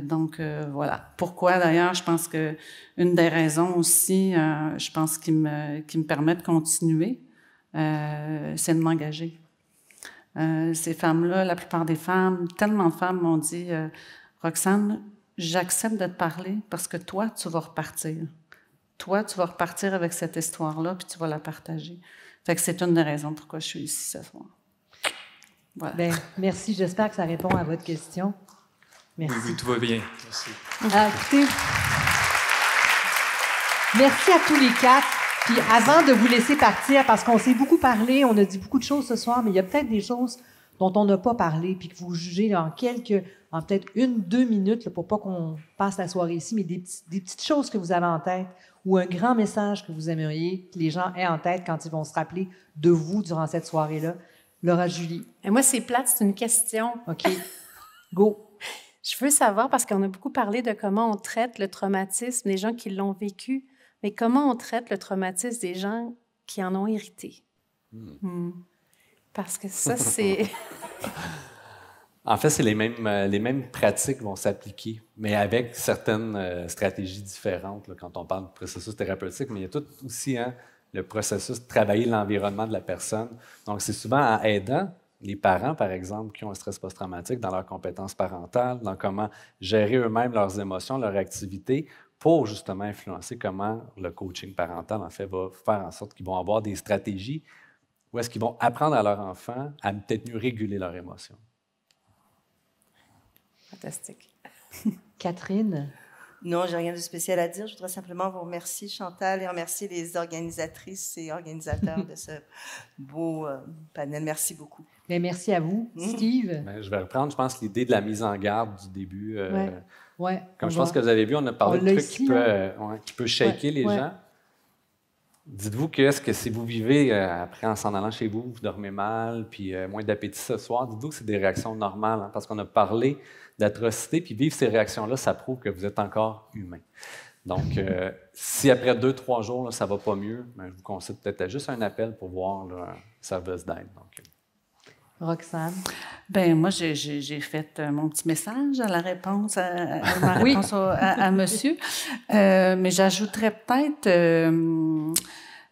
Donc, voilà. Pourquoi, d'ailleurs, je pense qu'une des raisons aussi, je pense qui me permet de continuer, c'est de m'engager. Ces femmes-là, la plupart des femmes, tellement de femmes m'ont dit « Roxane, j'accepte de te parler parce que toi, tu vas repartir. Toi, tu vas repartir avec cette histoire-là puis tu vas la partager. » Fait que c'est une des raisons pourquoi je suis ici ce soir. Voilà. Bien, merci. J'espère que ça répond à votre question. Merci. Oui, tout va bien. Merci. Écoutez, merci à tous les quatre. Puis avant de vous laisser partir, parce qu'on s'est beaucoup parlé, on a dit beaucoup de choses ce soir, mais il y a peut-être des choses dont on n'a pas parlé, puis que vous jugez en peut-être 1-2 minutes, là, pour pas qu'on passe la soirée ici, mais des petites choses que vous avez en tête ou un grand message que vous aimeriez que les gens aient en tête quand ils vont se rappeler de vous durant cette soirée-là. Laura Julie. Et moi, c'est plate, c'est une question. OK. Go. Je veux savoir, parce qu'on a beaucoup parlé de comment on traite le traumatisme des gens qui l'ont vécu, mais comment on traite le traumatisme des gens qui en ont hérité? Parce que ça, c'est... En fait, c'est les mêmes pratiques vont s'appliquer, mais avec certaines stratégies différentes là, quand on parle de processus thérapeutique, mais il y a tout aussi le processus de travailler l'environnement de la personne. Donc, c'est souvent en aidant les parents, par exemple, qui ont un stress post-traumatique dans leurs compétences parentales, dans comment gérer eux-mêmes leurs émotions, leur activité, pour justement influencer comment le coaching parental, en fait, va faire en sorte qu'ils vont avoir des stratégies ou est-ce qu'ils vont apprendre à leurs enfants à peut-être mieux réguler leurs émotions? Fantastique. Catherine? Non, j'ai rien de spécial à dire. Je voudrais simplement vous remercier, Chantal, et remercier les organisatrices et organisateurs de ce beau panel. Merci beaucoup. Bien, merci à vous. Steve? Bien, je vais reprendre, je pense, l'idée de la mise en garde du début. Ouais, comme je pense que vous avez vu, on a parlé de trucs qui peut shaker les gens. Dites-vous que est-ce que si vous vivez, après en s'en allant chez vous, vous dormez mal, puis moins d'appétit ce soir, dites-vous que c'est des réactions normales, hein, parce qu'on a parlé d'atrocité, puis vivre ces réactions-là, ça prouve que vous êtes encore humain. Donc, si après 2-3 jours, là, ça ne va pas mieux, ben, je vous conseille peut-être juste un appel pour voir là, un service d'aide. Roxane? Bien, moi, j'ai fait mon petit message à la réponse, ma réponse à monsieur. Mais j'ajouterais peut-être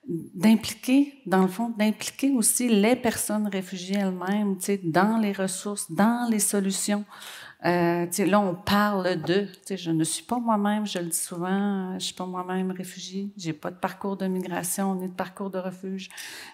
d'impliquer, dans le fond, d'impliquer aussi les personnes réfugiées elles-mêmes, tu sais, dans les ressources, dans les solutions. Là, on parle de... Je ne suis pas moi-même, je le dis souvent, je ne suis pas moi-même réfugiée, je n'ai pas de parcours de migration ni de parcours de refuge,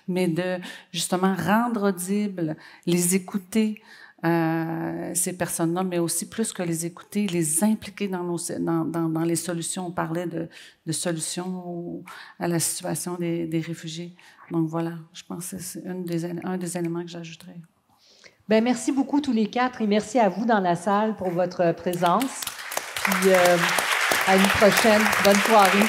mais de, justement, rendre audibles, les écouter, ces personnes-là, mais aussi plus que les écouter, les impliquer dans les solutions. On parlait de solutions à la situation des réfugiés. Donc voilà, je pense que c'est un des éléments que j'ajouterais. Bien, merci beaucoup tous les quatre et merci à vous dans la salle pour votre présence. Puis à une prochaine. Bonne soirée.